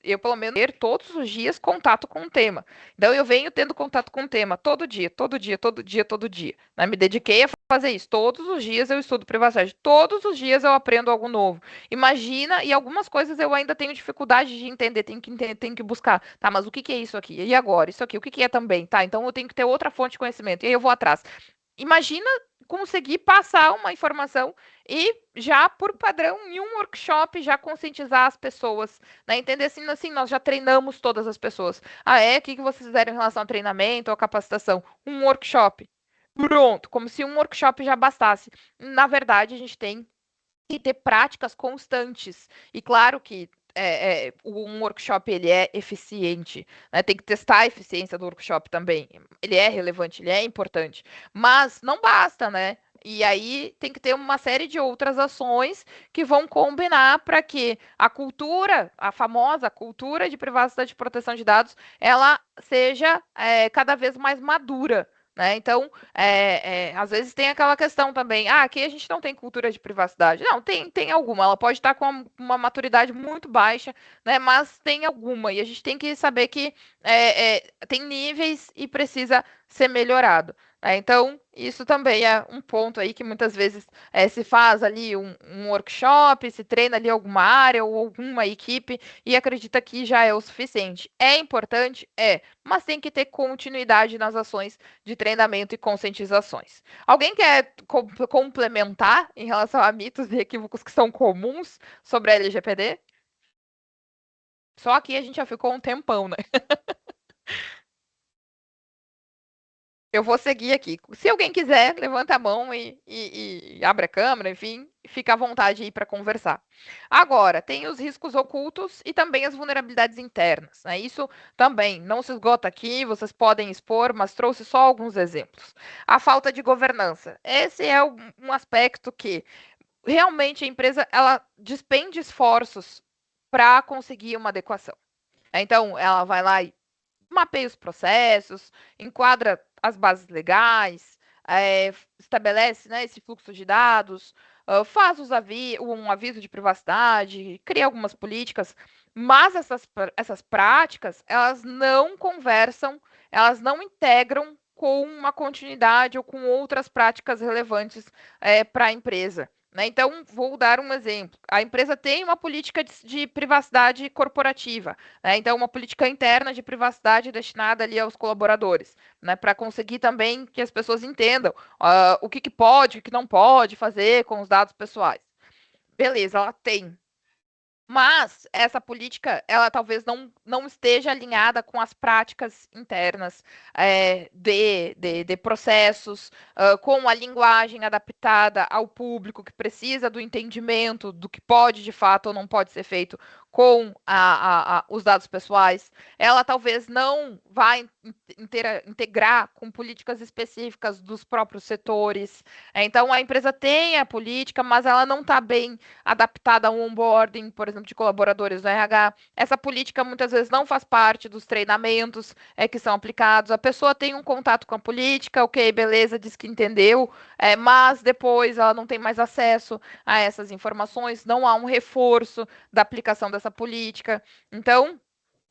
eu pelo menos ter todos os dias contato com o tema. Então, eu venho tendo contato com o tema todo dia, todo dia, todo dia, todo dia, né? Me dediquei a fazer isso. Todos os dias eu estudo privacidade, todos os dias eu aprendo algo novo. Imagina, e algumas coisas eu ainda tenho dificuldade de entender, tenho que buscar. Tá, mas o que que é isso aqui? E agora? Isso aqui, o que que é também? Tá, então eu tenho que ter outra fonte de conhecimento. E aí eu vou atrás. Imagina conseguir passar uma informação e já por padrão em um workshop já conscientizar as pessoas, né? Entender assim, nós já treinamos todas as pessoas. O que vocês fizeram em relação ao treinamento ou capacitação? Um workshop. Pronto, como se um workshop já bastasse. Na verdade, a gente tem que ter práticas constantes. E claro que um workshop ele é eficiente, né? Tem que testar a eficiência do workshop também. Ele é relevante, ele é importante, mas não basta, né? E aí tem que ter uma série de outras ações que vão combinar para que a cultura, a famosa cultura de privacidade e proteção de dados, ela seja cada vez mais madura, né? Então, às vezes tem aquela questão também, aqui a gente não tem cultura de privacidade. Não, tem alguma, ela pode estar com uma maturidade muito baixa, né? Mas tem alguma, e a gente tem que saber que tem níveis e precisa ser melhorado. Então, isso também é um ponto aí que muitas vezes se faz ali um workshop, se treina ali alguma área ou alguma equipe e acredita que já é o suficiente. É importante? Mas tem que ter continuidade nas ações de treinamento e conscientizações. Alguém quer complementar em relação a mitos e equívocos que são comuns sobre a LGPD? Só aqui a gente já ficou um tempão, né? Eu vou seguir aqui. Se alguém quiser, levanta a mão e abre a câmera, enfim, fica à vontade aí para conversar. Agora, tem os riscos ocultos e também as vulnerabilidades internas, né? Isso também não se esgota aqui, vocês podem expor, mas trouxe só alguns exemplos. A falta de governança. Esse é um aspecto que realmente a empresa ela despende esforços para conseguir uma adequação. Então, ela vai lá e mapeia os processos, enquadra as bases legais, estabelece, né, esse fluxo de dados, faz um aviso de privacidade, cria algumas políticas, mas essas práticas, elas não conversam, elas não integram com uma continuidade ou com outras práticas relevantes para a empresa. Né? Então, vou dar um exemplo. A empresa tem uma política de privacidade corporativa, né? Então, uma política interna de privacidade destinada ali aos colaboradores, né? Para conseguir também que as pessoas entendam o que pode, o que não pode fazer com os dados pessoais. Beleza, ela tem. Mas essa política, ela talvez não esteja alinhada com as práticas internas de processos, com a linguagem adaptada ao público que precisa do entendimento do que pode de fato ou não pode ser feito com os dados pessoais. Ela talvez não vá integrar com políticas específicas dos próprios setores. Então, a empresa tem a política, mas ela não está bem adaptada a um onboarding, por exemplo, de colaboradores do RH. Essa política muitas vezes não faz parte dos treinamentos que são aplicados. A pessoa tem um contato com a política, ok, beleza, diz que entendeu, mas depois ela não tem mais acesso a essas informações, não há um reforço da aplicação dessa política. Então,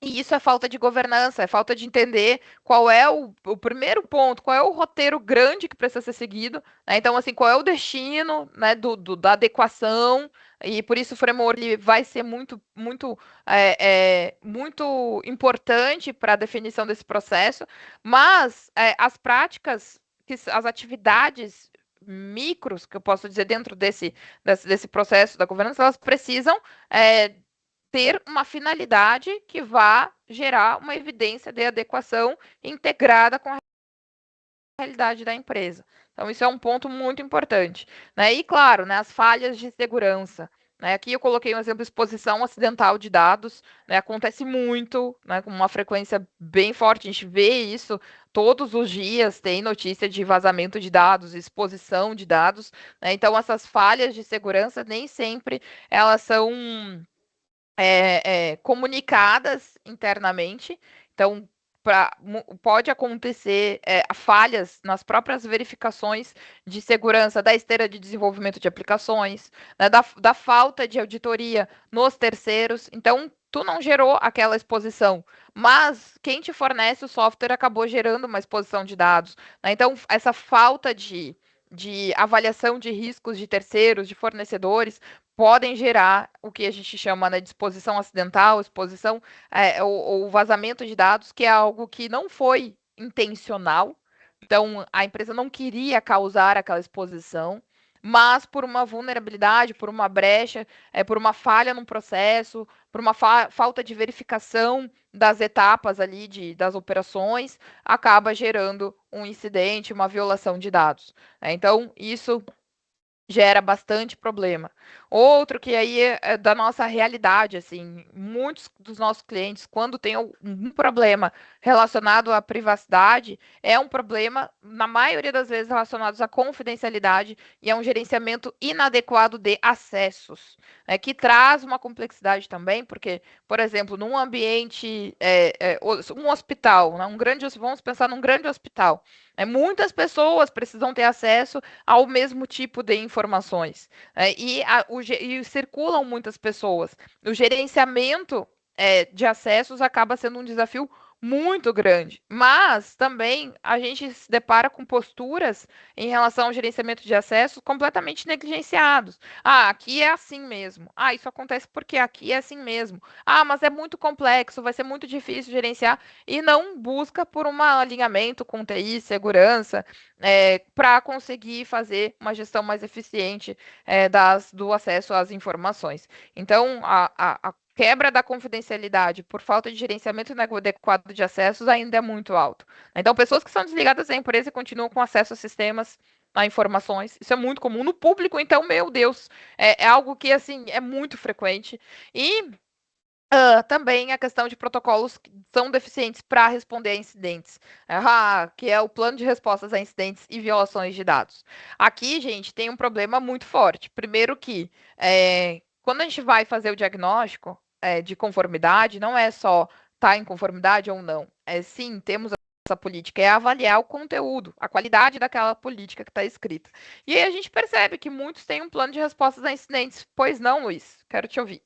e isso é falta de governança, é falta de entender qual é o primeiro ponto, qual é o roteiro grande que precisa ser seguido, né? Então, assim, qual é o destino, né, da adequação, e por isso o framework ele vai ser muito importante para a definição desse processo, mas as práticas, as atividades micros, que eu posso dizer dentro desse processo da governança, elas precisam ter uma finalidade que vá gerar uma evidência de adequação integrada com a realidade da empresa. Então, isso é um ponto muito importante. Né? E, claro, né, as falhas de segurança. Né? Aqui eu coloquei um exemplo de exposição acidental de dados. Né? Acontece muito, né, com uma frequência bem forte. A gente vê isso todos os dias, tem notícia de vazamento de dados, exposição de dados. Né? Então, essas falhas de segurança nem sempre elas são comunicadas internamente. Então, pode acontecer falhas nas próprias verificações de segurança da esteira de desenvolvimento de aplicações, né, da falta de auditoria nos terceiros. Então, tu não gerou aquela exposição, mas quem te fornece o software acabou gerando uma exposição de dados. Né? Então, essa falta de avaliação de riscos de terceiros, de fornecedores, podem gerar o que a gente chama, né, de exposição acidental, exposição ou vazamento de dados, que é algo que não foi intencional. Então, a empresa não queria causar aquela exposição, mas por uma vulnerabilidade, por uma brecha, por uma falha no processo, por uma falta de verificação das etapas ali das operações, acaba gerando um incidente, uma violação de dados. Então, isso gera bastante problema. Outro que aí é da nossa realidade, assim, muitos dos nossos clientes, quando tem um problema relacionado à privacidade, é um problema, na maioria das vezes, relacionado à confidencialidade e a um gerenciamento inadequado de acessos, né, que traz uma complexidade também, porque, por exemplo, num ambiente, um hospital, né, vamos pensar num grande hospital, muitas pessoas precisam ter acesso ao mesmo tipo de informações. E circulam muitas pessoas. O gerenciamento de acessos acaba sendo um desafio muito grande. Mas também a gente se depara com posturas em relação ao gerenciamento de acessos completamente negligenciados. Ah, aqui é assim mesmo. Ah, isso acontece porque aqui é assim mesmo. Ah, mas é muito complexo, vai ser muito difícil gerenciar. E não busca por um alinhamento com TI, segurança, para conseguir fazer uma gestão mais eficiente do acesso às informações. Então, a quebra da confidencialidade por falta de gerenciamento inadequado de acessos ainda é muito alto. Então, pessoas que são desligadas da empresa e continuam com acesso a sistemas, a informações, isso é muito comum no público, então, meu Deus, é algo que, assim, é muito frequente. E também a questão de protocolos que são deficientes para responder a incidentes, que é o plano de respostas a incidentes e violações de dados. Aqui, gente, tem um problema muito forte. Primeiro que, quando a gente vai fazer o diagnóstico de conformidade, não é só está em conformidade ou não. Sim, temos essa política, é avaliar o conteúdo, a qualidade daquela política que está escrita. E aí a gente percebe que muitos têm um plano de respostas a incidentes. Pois não, Luiz? Quero te ouvir.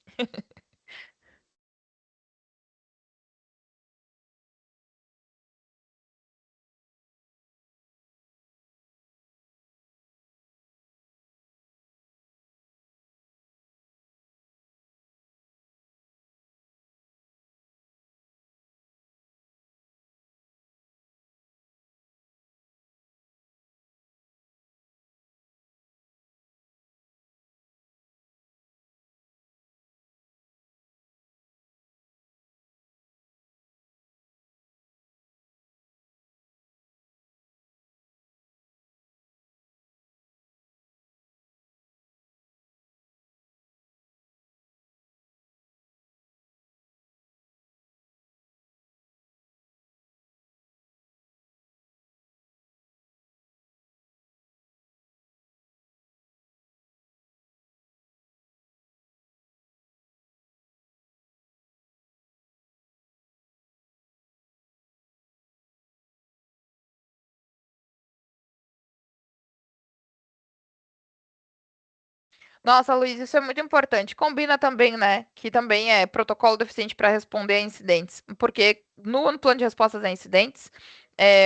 Nossa, Luiz, isso é muito importante. Combina também, né? Que também é protocolo deficiente para responder a incidentes. Porque no plano de respostas a incidentes,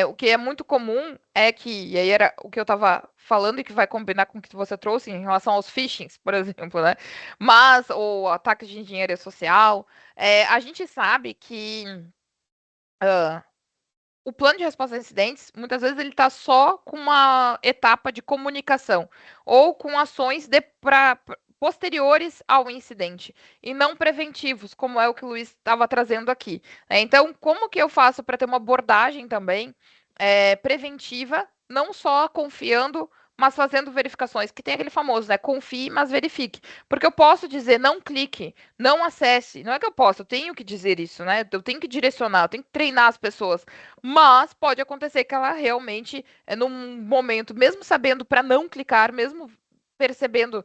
o que é muito comum é que, e aí era o que eu estava falando e que vai combinar com o que você trouxe em relação aos phishings, por exemplo, né? Mas, ou ataques de engenharia social, a gente sabe que o plano de resposta a incidentes, muitas vezes ele está só com uma etapa de comunicação ou com ações posteriores ao incidente e não preventivos, como é o que o Luiz estava trazendo aqui. Então, como que eu faço para ter uma abordagem também preventiva, não só confiando, mas fazendo verificações, que tem aquele famoso, né? Confie, mas verifique. Porque eu posso dizer, não clique, não acesse. Não é que eu posso, eu tenho que dizer isso, né? Eu tenho que direcionar, eu tenho que treinar as pessoas. Mas pode acontecer que ela realmente, num momento, mesmo sabendo para não clicar, mesmo percebendo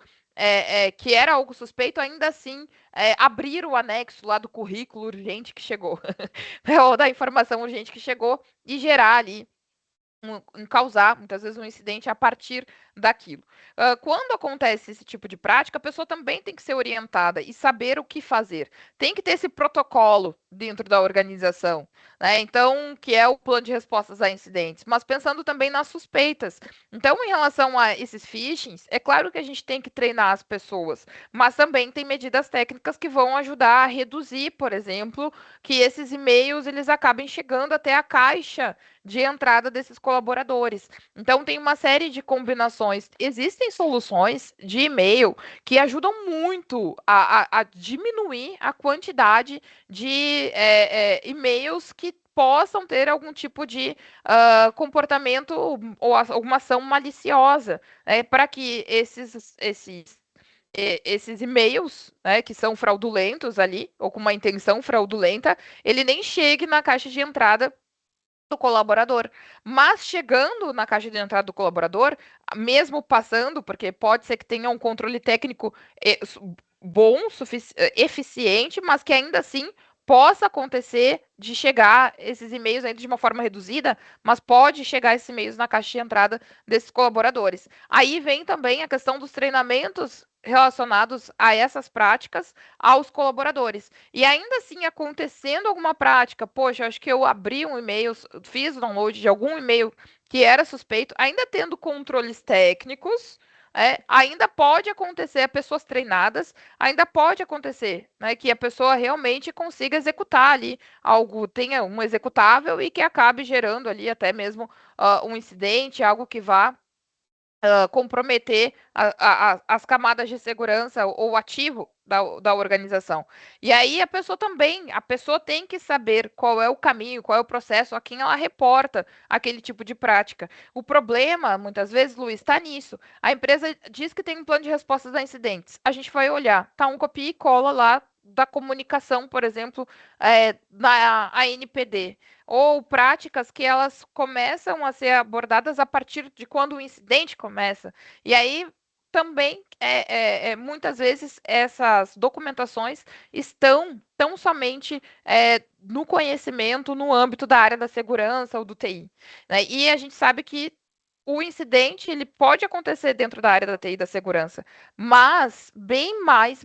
que era algo suspeito, ainda assim abrir o anexo lá do currículo urgente que chegou, ou da informação urgente que chegou e gerar ali causar, muitas vezes, um incidente a partir daquilo. Quando acontece esse tipo de prática, a pessoa também tem que ser orientada e saber o que fazer. Tem que ter esse protocolo dentro da organização, né? Então, que é o plano de respostas a incidentes, mas pensando também nas suspeitas. Então, em relação a esses phishings, é claro que a gente tem que treinar as pessoas, mas também tem medidas técnicas que vão ajudar a reduzir, por exemplo, que esses e-mails eles acabem chegando até a caixa de entrada desses colaboradores. Então, tem uma série de combinações. Existem soluções de e-mail que ajudam muito a diminuir a quantidade de e-mails que possam ter algum tipo de comportamento ou alguma ação maliciosa, para que esses e-mails, né, que são fraudulentos ali, ou com uma intenção fraudulenta, ele nem chegue na caixa de entrada do colaborador. Mas chegando na caixa de entrada do colaborador, mesmo passando, porque pode ser que tenha um controle técnico bom, eficiente, mas que ainda assim possa acontecer de chegar esses e-mails ainda de uma forma reduzida, mas pode chegar esses e-mails na caixa de entrada desses colaboradores. Aí vem também a questão dos treinamentos relacionados a essas práticas aos colaboradores. E ainda assim, acontecendo alguma prática, poxa, acho que eu abri um e-mail, fiz o download de algum e-mail que era suspeito, ainda tendo controles técnicos, ainda pode acontecer, pessoas treinadas, ainda pode acontecer, né, que a pessoa realmente consiga executar ali algo, tenha um executável e que acabe gerando ali até mesmo um incidente, algo que vá comprometer as camadas de segurança ou ativo da organização. E aí a pessoa tem que saber qual é o caminho, qual é o processo, a quem ela reporta aquele tipo de prática. O problema, muitas vezes, Luiz, está nisso. A empresa diz que tem um plano de respostas a incidentes. A gente vai olhar, tá um copia e cola lá da comunicação, por exemplo, na ANPD ou práticas que elas começam a ser abordadas a partir de quando o incidente começa. E aí também, muitas vezes, essas documentações estão tão somente no conhecimento, no âmbito da área da segurança ou do TI. Né? E a gente sabe que o incidente ele pode acontecer dentro da área da TI da segurança, mas bem mais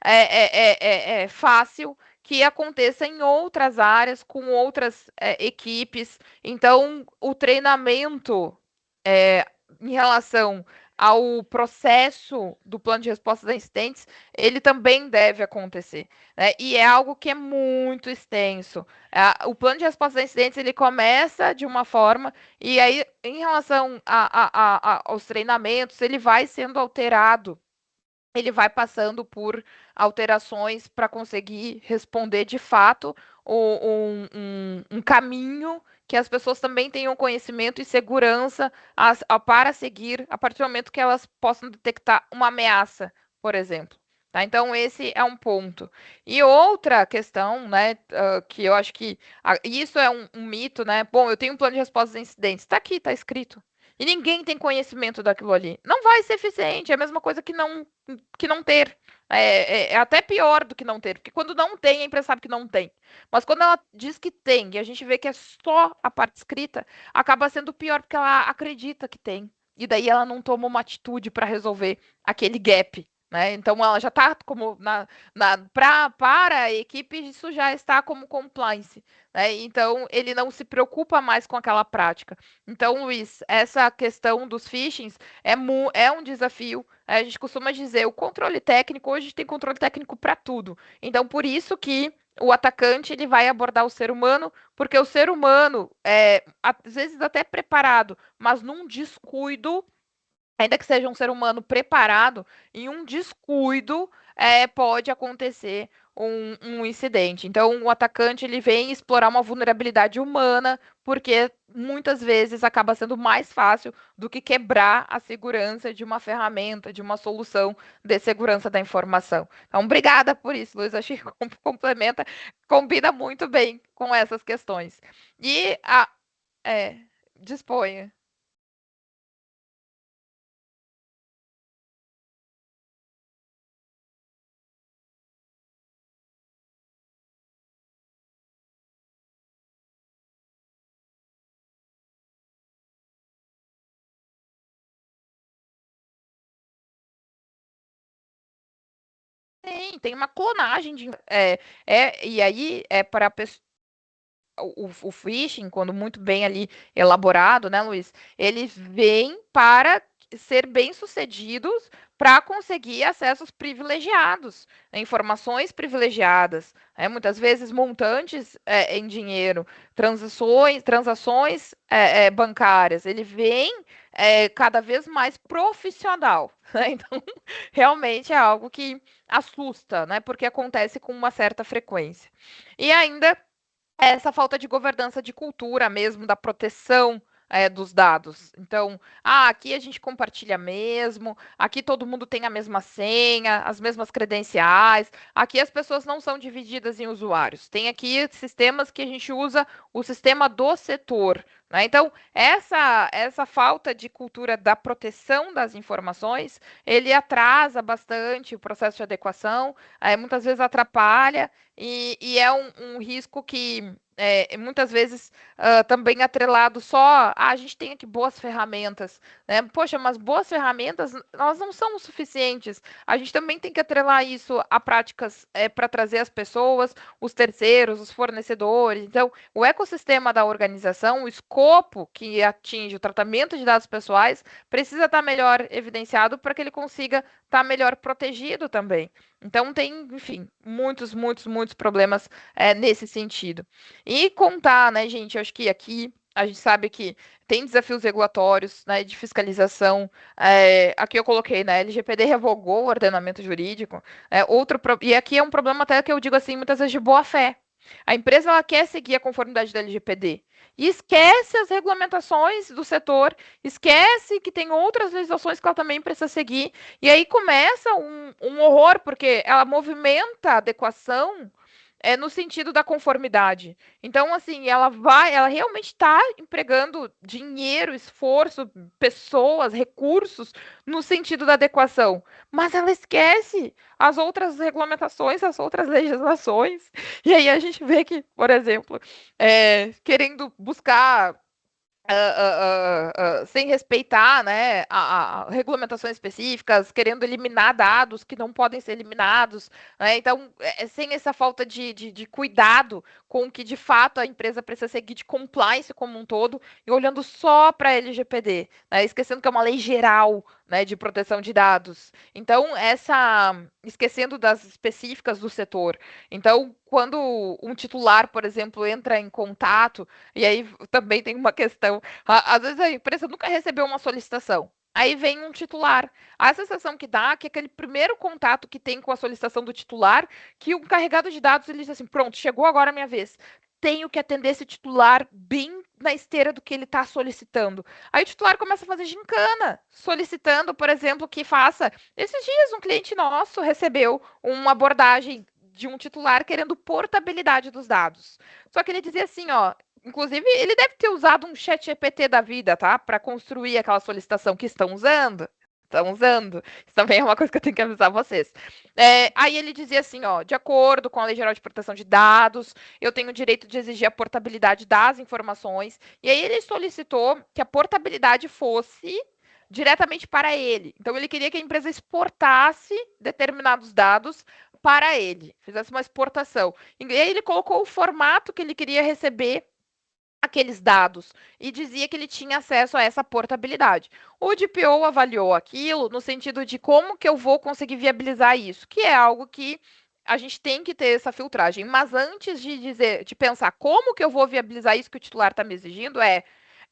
é fácil que aconteça em outras áreas, com outras equipes. Então, o treinamento é, em relação ao processo do plano de resposta a incidentes, ele também deve acontecer. Né? E é algo que é muito extenso. O plano de resposta a incidentes ele começa de uma forma, e aí, em relação aos treinamentos, ele vai sendo alterado. Ele vai passando por alterações para conseguir responder de fato um caminho que as pessoas também tenham conhecimento e segurança para seguir a partir do momento que elas possam detectar uma ameaça, por exemplo. Tá? Então, esse é um ponto. E outra questão, né, que eu acho que isso é um mito, né? Bom, eu tenho um plano de resposta a incidentes. Está aqui, está escrito. E ninguém tem conhecimento daquilo ali. Não vai ser eficiente, é a mesma coisa que não ter. É até pior do que não ter, porque quando não tem, a empresa sabe que não tem. Mas quando ela diz que tem, e a gente vê que é só a parte escrita, acaba sendo pior, porque ela acredita que tem. E daí ela não toma uma atitude para resolver aquele gap. Né? Então ela já está como para a equipe, isso já está como compliance. Né? Então ele não se preocupa mais com aquela prática. Então, Luiz, essa questão dos phishings é um desafio. A gente costuma dizer, o controle técnico, hoje tem controle técnico para tudo. Então, por isso que o atacante ele vai abordar o ser humano, porque o ser humano às vezes até preparado, mas num descuido, ainda que seja um ser humano preparado, em um descuido pode acontecer um incidente. Então, o atacante ele vem explorar uma vulnerabilidade humana, porque muitas vezes acaba sendo mais fácil do que quebrar a segurança de uma ferramenta, de uma solução de segurança da informação. Então, obrigada por isso, Luiz. Achei que complementa, combina muito bem com essas questões. E disponha. Tem uma clonagem e aí é para o phishing, quando muito bem ali elaborado, né, Luiz? Eles vêm para ser bem-sucedidos para conseguir acessos privilegiados, né, informações privilegiadas, muitas vezes montantes em dinheiro, transações bancárias. Ele vem cada vez mais profissional. Né? Então, realmente é algo que assusta, né? Porque acontece com uma certa frequência. E ainda essa falta de governança de cultura mesmo, da proteção dos dados. Então, aqui a gente compartilha mesmo, aqui todo mundo tem a mesma senha, as mesmas credenciais, aqui as pessoas não são divididas em usuários. Tem aqui sistemas que a gente usa o sistema do setor. Né? Então, essa falta de cultura da proteção das informações, ele atrasa bastante o processo de adequação, muitas vezes atrapalha, e é um risco que muitas vezes também atrelado só, a gente tem aqui boas ferramentas, né? Poxa, mas boas ferramentas, elas não são o suficientes. A gente também tem que atrelar isso a práticas para trazer as pessoas, os terceiros, os fornecedores. Então, o ecossistema da organização, o escopo que atinge o tratamento de dados pessoais, precisa estar melhor evidenciado para que ele consiga estar melhor protegido também. Então, tem, enfim, muitos, muitos, muitos problemas nesse sentido. E contar, né, gente? Eu acho que aqui a gente sabe que tem desafios regulatórios, né, de fiscalização. Aqui eu coloquei, né? LGPD revogou o ordenamento jurídico. E aqui é um problema até que eu digo assim, muitas vezes de boa fé. A empresa ela quer seguir a conformidade da LGPD e esquece as regulamentações do setor, esquece que tem outras legislações que ela também precisa seguir, e aí começa um horror, porque ela movimenta a adequação no sentido da conformidade. Então, assim, ela realmente está empregando dinheiro, esforço, pessoas, recursos no sentido da adequação, mas ela esquece as outras regulamentações, as outras legislações. E aí a gente vê que, por exemplo, querendo buscar sem respeitar, né, regulamentações específicas, querendo eliminar dados que não podem ser eliminados, né? Então, sem essa falta de cuidado com o que de fato a empresa precisa seguir de compliance como um todo, e olhando só para a LGPD, né, esquecendo que é uma lei geral, né, de proteção de dados. Então, esquecendo das específicas do setor. Então, quando um titular, por exemplo, entra em contato, e aí também tem uma questão, às vezes a empresa nunca recebeu uma solicitação. Aí vem um titular. A sensação que dá é que aquele primeiro contato que tem com a solicitação do titular, que o carregado de dados ele diz assim: pronto, chegou agora a minha vez. Tenho que atender esse titular bem na esteira do que ele está solicitando. Aí o titular começa a fazer gincana, solicitando, por exemplo, que faça. Esses dias, um cliente nosso recebeu uma abordagem de um titular querendo portabilidade dos dados. Só que ele dizia assim, ó, inclusive ele deve ter usado um chat GPT da vida, tá? Para construir aquela solicitação que estão usando. Estão usando. Isso também é uma coisa que eu tenho que avisar vocês. Aí ele dizia assim, ó, de acordo com a Lei Geral de Proteção de Dados, eu tenho o direito de exigir a portabilidade das informações. E aí ele solicitou que a portabilidade fosse diretamente para ele. Então ele queria que a empresa exportasse determinados dados para ele, fizesse uma exportação. E aí ele colocou o formato que ele queria receber aqueles dados e dizia que ele tinha acesso a essa portabilidade. O DPO avaliou aquilo no sentido de como que eu vou conseguir viabilizar isso, que é algo que a gente tem que ter essa filtragem. Mas antes de pensar como que eu vou viabilizar isso que o titular está me exigindo,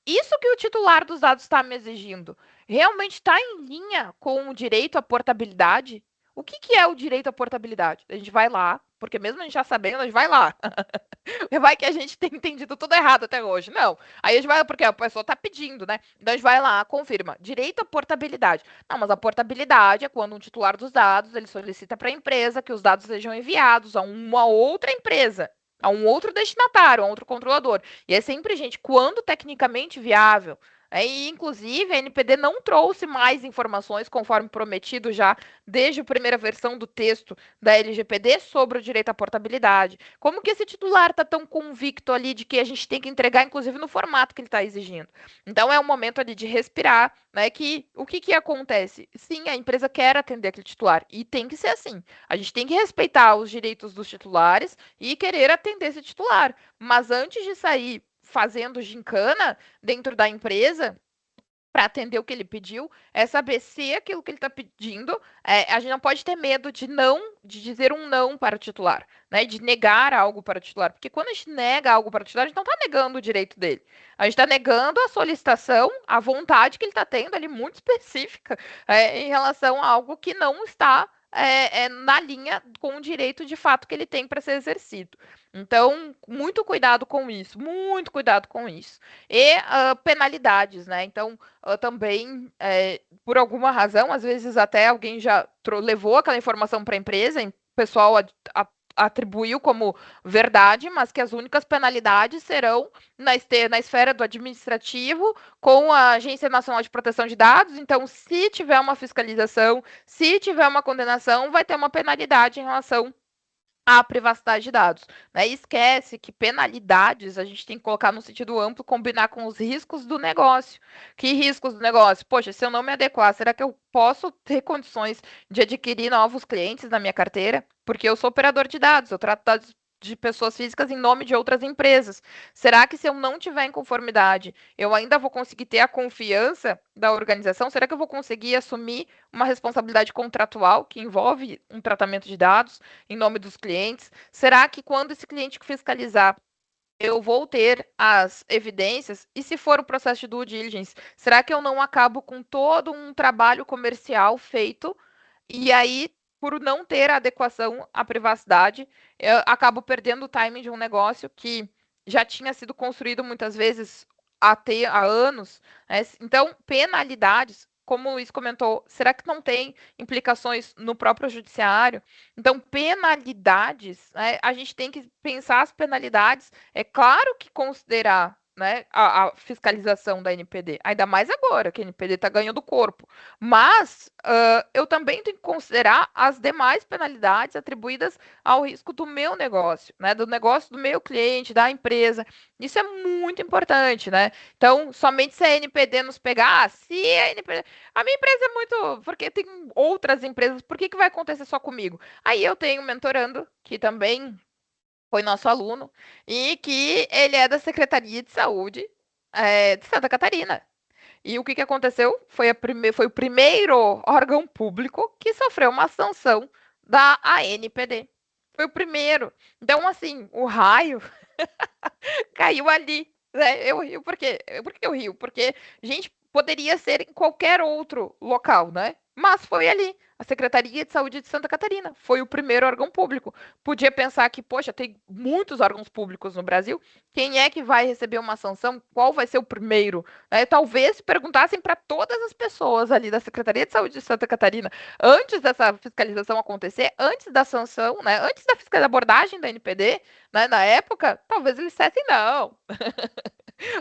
isso que o titular dos dados está me exigindo realmente está em linha com o direito à portabilidade? O que é o direito à portabilidade? A gente vai lá, porque mesmo a gente já sabendo, a gente vai lá. Vai que a gente tem entendido tudo errado até hoje. Não. Aí a gente vai, porque a pessoa está pedindo, né? Então a gente vai lá, confirma. Direito à portabilidade. Não, mas a portabilidade é quando um titular dos dados ele solicita para a empresa que os dados sejam enviados a uma outra empresa, a um outro destinatário, a um outro controlador. E é sempre, gente, quando tecnicamente viável. E, inclusive, a NPD não trouxe mais informações, conforme prometido já desde a primeira versão do texto da LGPD, sobre o direito à portabilidade. Como que esse titular está tão convicto ali de que a gente tem que entregar, inclusive, no formato que ele está exigindo? Então, é um momento ali de respirar, né? O que acontece? Sim, a empresa quer atender aquele titular, e tem que ser assim. A gente tem que respeitar os direitos dos titulares e querer atender esse titular. Mas antes de sair fazendo gincana dentro da empresa para atender o que ele pediu, é saber se aquilo que ele está pedindo, a gente não pode ter medo de dizer um não para o titular, né? De negar algo para o titular, porque quando a gente nega algo para o titular, a gente não está negando o direito dele, a gente está negando a solicitação, a vontade que ele está tendo ali muito específica em relação a algo que não está na linha com o direito de fato que ele tem para ser exercido. Então, muito cuidado com isso, muito cuidado com isso. E penalidades, né? Então, também, por alguma razão, às vezes até alguém já levou aquela informação para a empresa, o pessoal atribuiu como verdade, mas que as únicas penalidades serão na esfera do administrativo com a Agência Nacional de Proteção de Dados. Então, se tiver uma fiscalização, se tiver uma condenação, vai ter uma penalidade em relação à privacidade de dados. Né? E esquece que penalidades a gente tem que colocar no sentido amplo, combinar com os riscos do negócio. Que riscos do negócio? Poxa, se eu não me adequar, será que eu posso ter condições de adquirir novos clientes na minha carteira? Porque eu sou operador de dados, eu trato dados de pessoas físicas em nome de outras empresas. Será que se eu não tiver em conformidade, eu ainda vou conseguir ter a confiança da organização? Será que eu vou conseguir assumir uma responsabilidade contratual que envolve um tratamento de dados em nome dos clientes? Será que quando esse cliente fiscalizar, eu vou ter as evidências? E se for o processo de due diligence, será que eu não acabo com todo um trabalho comercial feito e aí, por não ter a adequação à privacidade, eu acabo perdendo o timing de um negócio que já tinha sido construído muitas vezes há anos, né? Então, penalidades como o Luiz comentou, será que não tem implicações no próprio judiciário? Então, penalidades, né, a gente tem que pensar as penalidades. É claro que considerar, né, a fiscalização da NPD, ainda mais agora que a NPD está ganhando corpo. Mas eu também tenho que considerar as demais penalidades atribuídas ao risco do meu negócio, né, do negócio do meu cliente, da empresa. Isso é muito importante, né? Então, somente se a NPD nos pegar, se a NPD. A minha empresa é muito. Porque tem outras empresas, por que vai acontecer só comigo? Aí eu tenho um mentorando, que também foi nosso aluno, e que ele é da Secretaria de Saúde de Santa Catarina. E o que aconteceu? Foi o primeiro órgão público que sofreu uma sanção da ANPD. Foi o primeiro. Então, assim, o raio caiu ali. Né? Eu rio porque. Por que eu rio? Porque, gente, poderia ser em qualquer outro local, né? Mas foi ali. A Secretaria de Saúde de Santa Catarina foi o primeiro órgão público. Podia pensar que, poxa, tem muitos órgãos públicos no Brasil. Quem é que vai receber uma sanção? Qual vai ser o primeiro? Talvez perguntassem para todas as pessoas ali da Secretaria de Saúde de Santa Catarina, antes dessa fiscalização acontecer, antes da sanção, né? Antes da abordagem da NPD, né, na época, talvez eles dissessem não.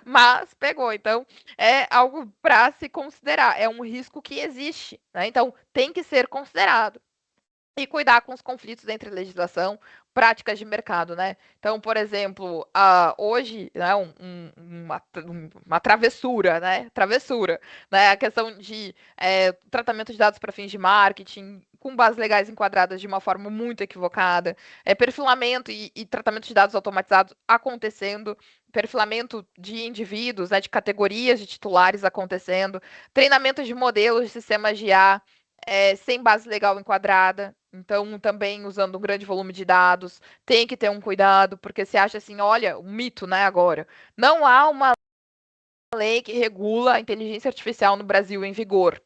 Mas pegou. Então, é algo para se considerar. É um risco que existe. Né? Então, tem que ser considerado. E cuidar com os conflitos entre legislação, práticas de mercado, né? Então, por exemplo, hoje, né, uma travessura, né? Travessura, né? A questão de tratamento de dados para fins de marketing, com bases legais enquadradas de uma forma muito equivocada, perfilamento e tratamento de dados automatizados acontecendo, perfilamento de indivíduos, né, de categorias de titulares acontecendo, treinamento de modelos de sistemas de IA sem base legal enquadrada, então também usando um grande volume de dados, tem que ter um cuidado, porque você acha assim, olha, um mito, né, agora, não há uma lei que regula a inteligência artificial no Brasil em vigor.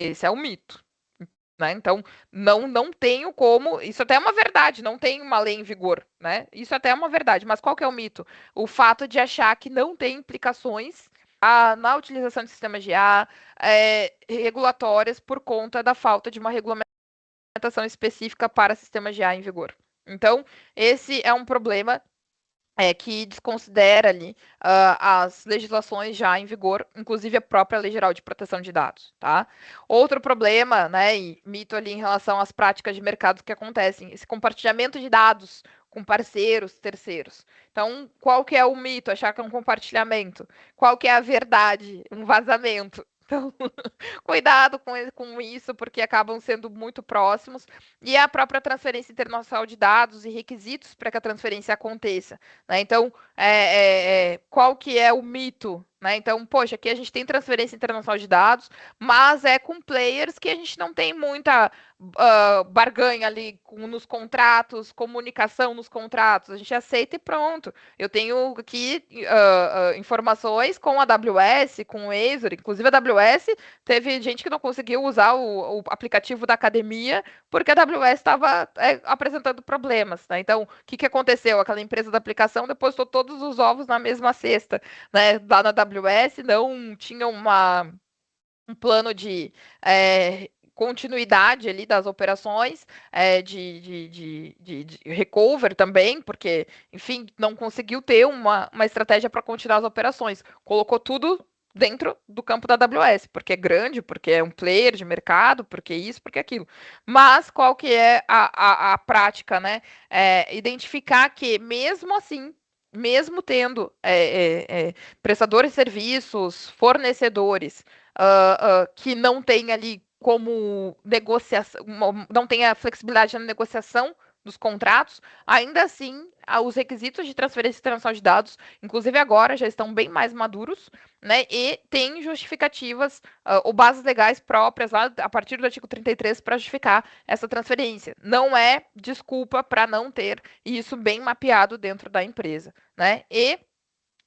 Esse é o mito. Né? Então, não tenho como. Isso até é uma verdade, não tem uma lei em vigor. Né? Isso até é uma verdade. Mas qual que é o mito? O fato de achar que não tem implicações na utilização de sistemas de IA regulatórias por conta da falta de uma regulamentação específica para sistemas de IA em vigor. Então, esse é um problema que desconsidera ali as legislações já em vigor, inclusive a própria Lei Geral de Proteção de Dados, tá? Outro problema, né, e mito ali em relação às práticas de mercado que acontecem, esse compartilhamento de dados com parceiros, terceiros. Então, qual que é o mito? Achar que é um compartilhamento. Qual que é a verdade? Um vazamento. Então, cuidado com isso, porque acabam sendo muito próximos. E a própria transferência internacional de dados e requisitos para que a transferência aconteça. Né? Então, qual que é o mito? Né? Então, poxa, aqui a gente tem transferência internacional de dados, mas é com players que a gente não tem muita barganha ali nos contratos, comunicação nos contratos. A gente aceita e pronto. Eu tenho aqui informações com a AWS, com o Azure, inclusive a AWS teve gente que não conseguiu usar o aplicativo da academia porque a AWS estava apresentando problemas. Né? Então, o que aconteceu? Aquela empresa da aplicação depositou todos os ovos na mesma cesta. Né? Lá na AWS não tinha um plano de continuidade ali das operações, de recover também, porque, enfim, não conseguiu ter uma estratégia para continuar as operações. Colocou tudo dentro do campo da AWS, porque é grande, porque é um player de mercado, porque isso, porque aquilo. Mas qual que é a prática, né? Identificar que, mesmo assim, mesmo tendo prestadores de serviços, fornecedores, que não tem ali como negociação, não tem a flexibilidade na negociação dos contratos, ainda assim, os requisitos de transferência internacional de dados, inclusive agora, já estão bem mais maduros, né? E tem justificativas ou bases legais próprias lá a partir do artigo 33 para justificar essa transferência. Não é desculpa para não ter isso bem mapeado dentro da empresa, né? E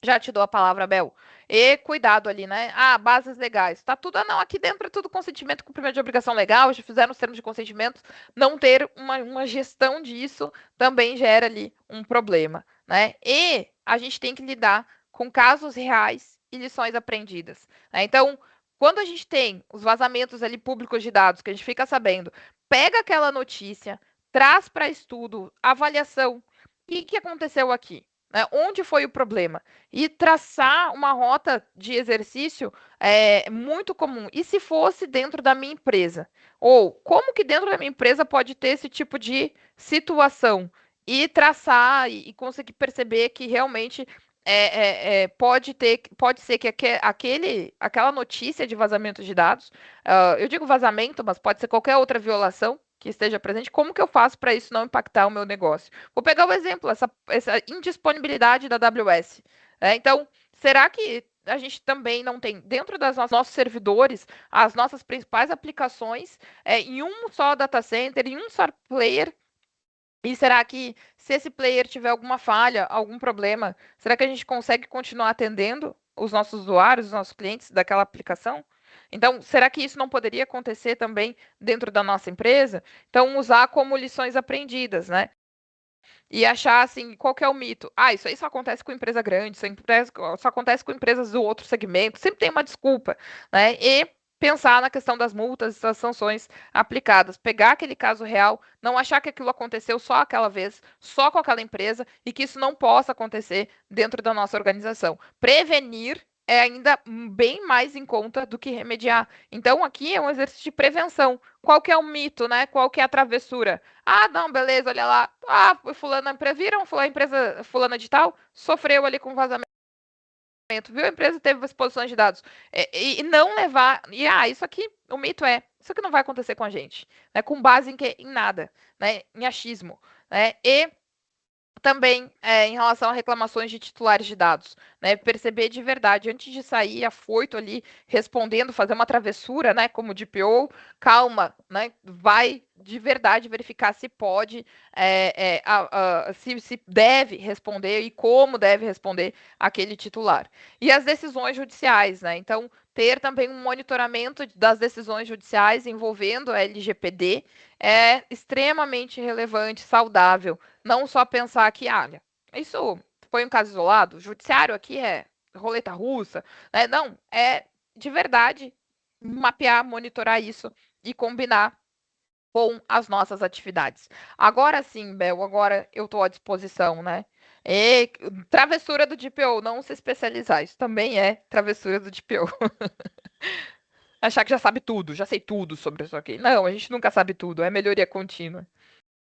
já te dou a palavra, Bel. E cuidado ali, né? Bases legais. Tá tudo, não, aqui dentro é tudo consentimento, cumprimento de obrigação legal, já fizeram os termos de consentimento. Não ter uma gestão disso também gera ali um problema, né? E a gente tem que lidar com casos reais e lições aprendidas. Né? Então, Quando a gente tem os vazamentos ali públicos de dados, que a gente fica sabendo, pega aquela notícia, traz para estudo, avaliação, o que aconteceu aqui? Né? Onde foi o problema? E traçar uma rota de exercício é muito comum. E se fosse dentro da minha empresa? Ou como que dentro da minha empresa pode ter esse tipo de situação? E traçar e conseguir perceber que realmente pode ser que aquela notícia de vazamento de dados, eu digo vazamento, mas pode ser qualquer outra violação que esteja presente. Como que eu faço para isso não impactar o meu negócio? Vou pegar o exemplo, essa indisponibilidade da AWS. Então, será que a gente também não tem dentro dos nossos servidores as nossas principais aplicações em um só data center, em um só player? E será que, se esse player tiver alguma falha, algum problema, será que a gente consegue continuar atendendo os nossos usuários, os nossos clientes daquela aplicação? Então, será que isso não poderia acontecer também dentro da nossa empresa? Então, usar como lições aprendidas, né? E achar assim, qual que é o mito? Ah, isso aí só acontece com empresa grande, só acontece com empresas do outro segmento, sempre tem uma desculpa, né? E pensar na questão das multas e das sanções aplicadas, pegar aquele caso real, não achar que aquilo aconteceu só aquela vez, só com aquela empresa e que isso não possa acontecer dentro da nossa organização. Prevenir é ainda bem mais em conta do que remediar. Então, aqui é um exercício de prevenção. Qual que é o mito, né? Qual que é a travessura? Ah, não, beleza, olha lá. Ah, fulana, viram? A empresa fulana de tal sofreu ali com vazamento. Viu? A empresa teve exposições de dados. E não levar. Isso aqui, o mito isso aqui não vai acontecer com a gente. Né? Com base em nada, né? Em achismo. Né? E também em relação a reclamações de titulares de dados, né? Perceber de verdade, antes de sair afoito ali, respondendo, fazer uma travessura, né? Como DPO, calma, né? Vai de verdade verificar se pode, se deve responder e como deve responder aquele titular. E as decisões judiciais, né? Então, ter também um monitoramento das decisões judiciais envolvendo a LGPD é extremamente relevante, saudável. Não só pensar que, olha, isso foi um caso isolado, o judiciário aqui é roleta russa, né? Não, é de verdade mapear, monitorar isso e combinar com as nossas atividades. Agora sim, Bel, agora eu estou à disposição, né? E travessura do DPO, não se especializar, isso também é travessura do DPO. Achar que já sabe tudo, já sei tudo sobre isso aqui. Não, a gente nunca sabe tudo, é melhoria contínua.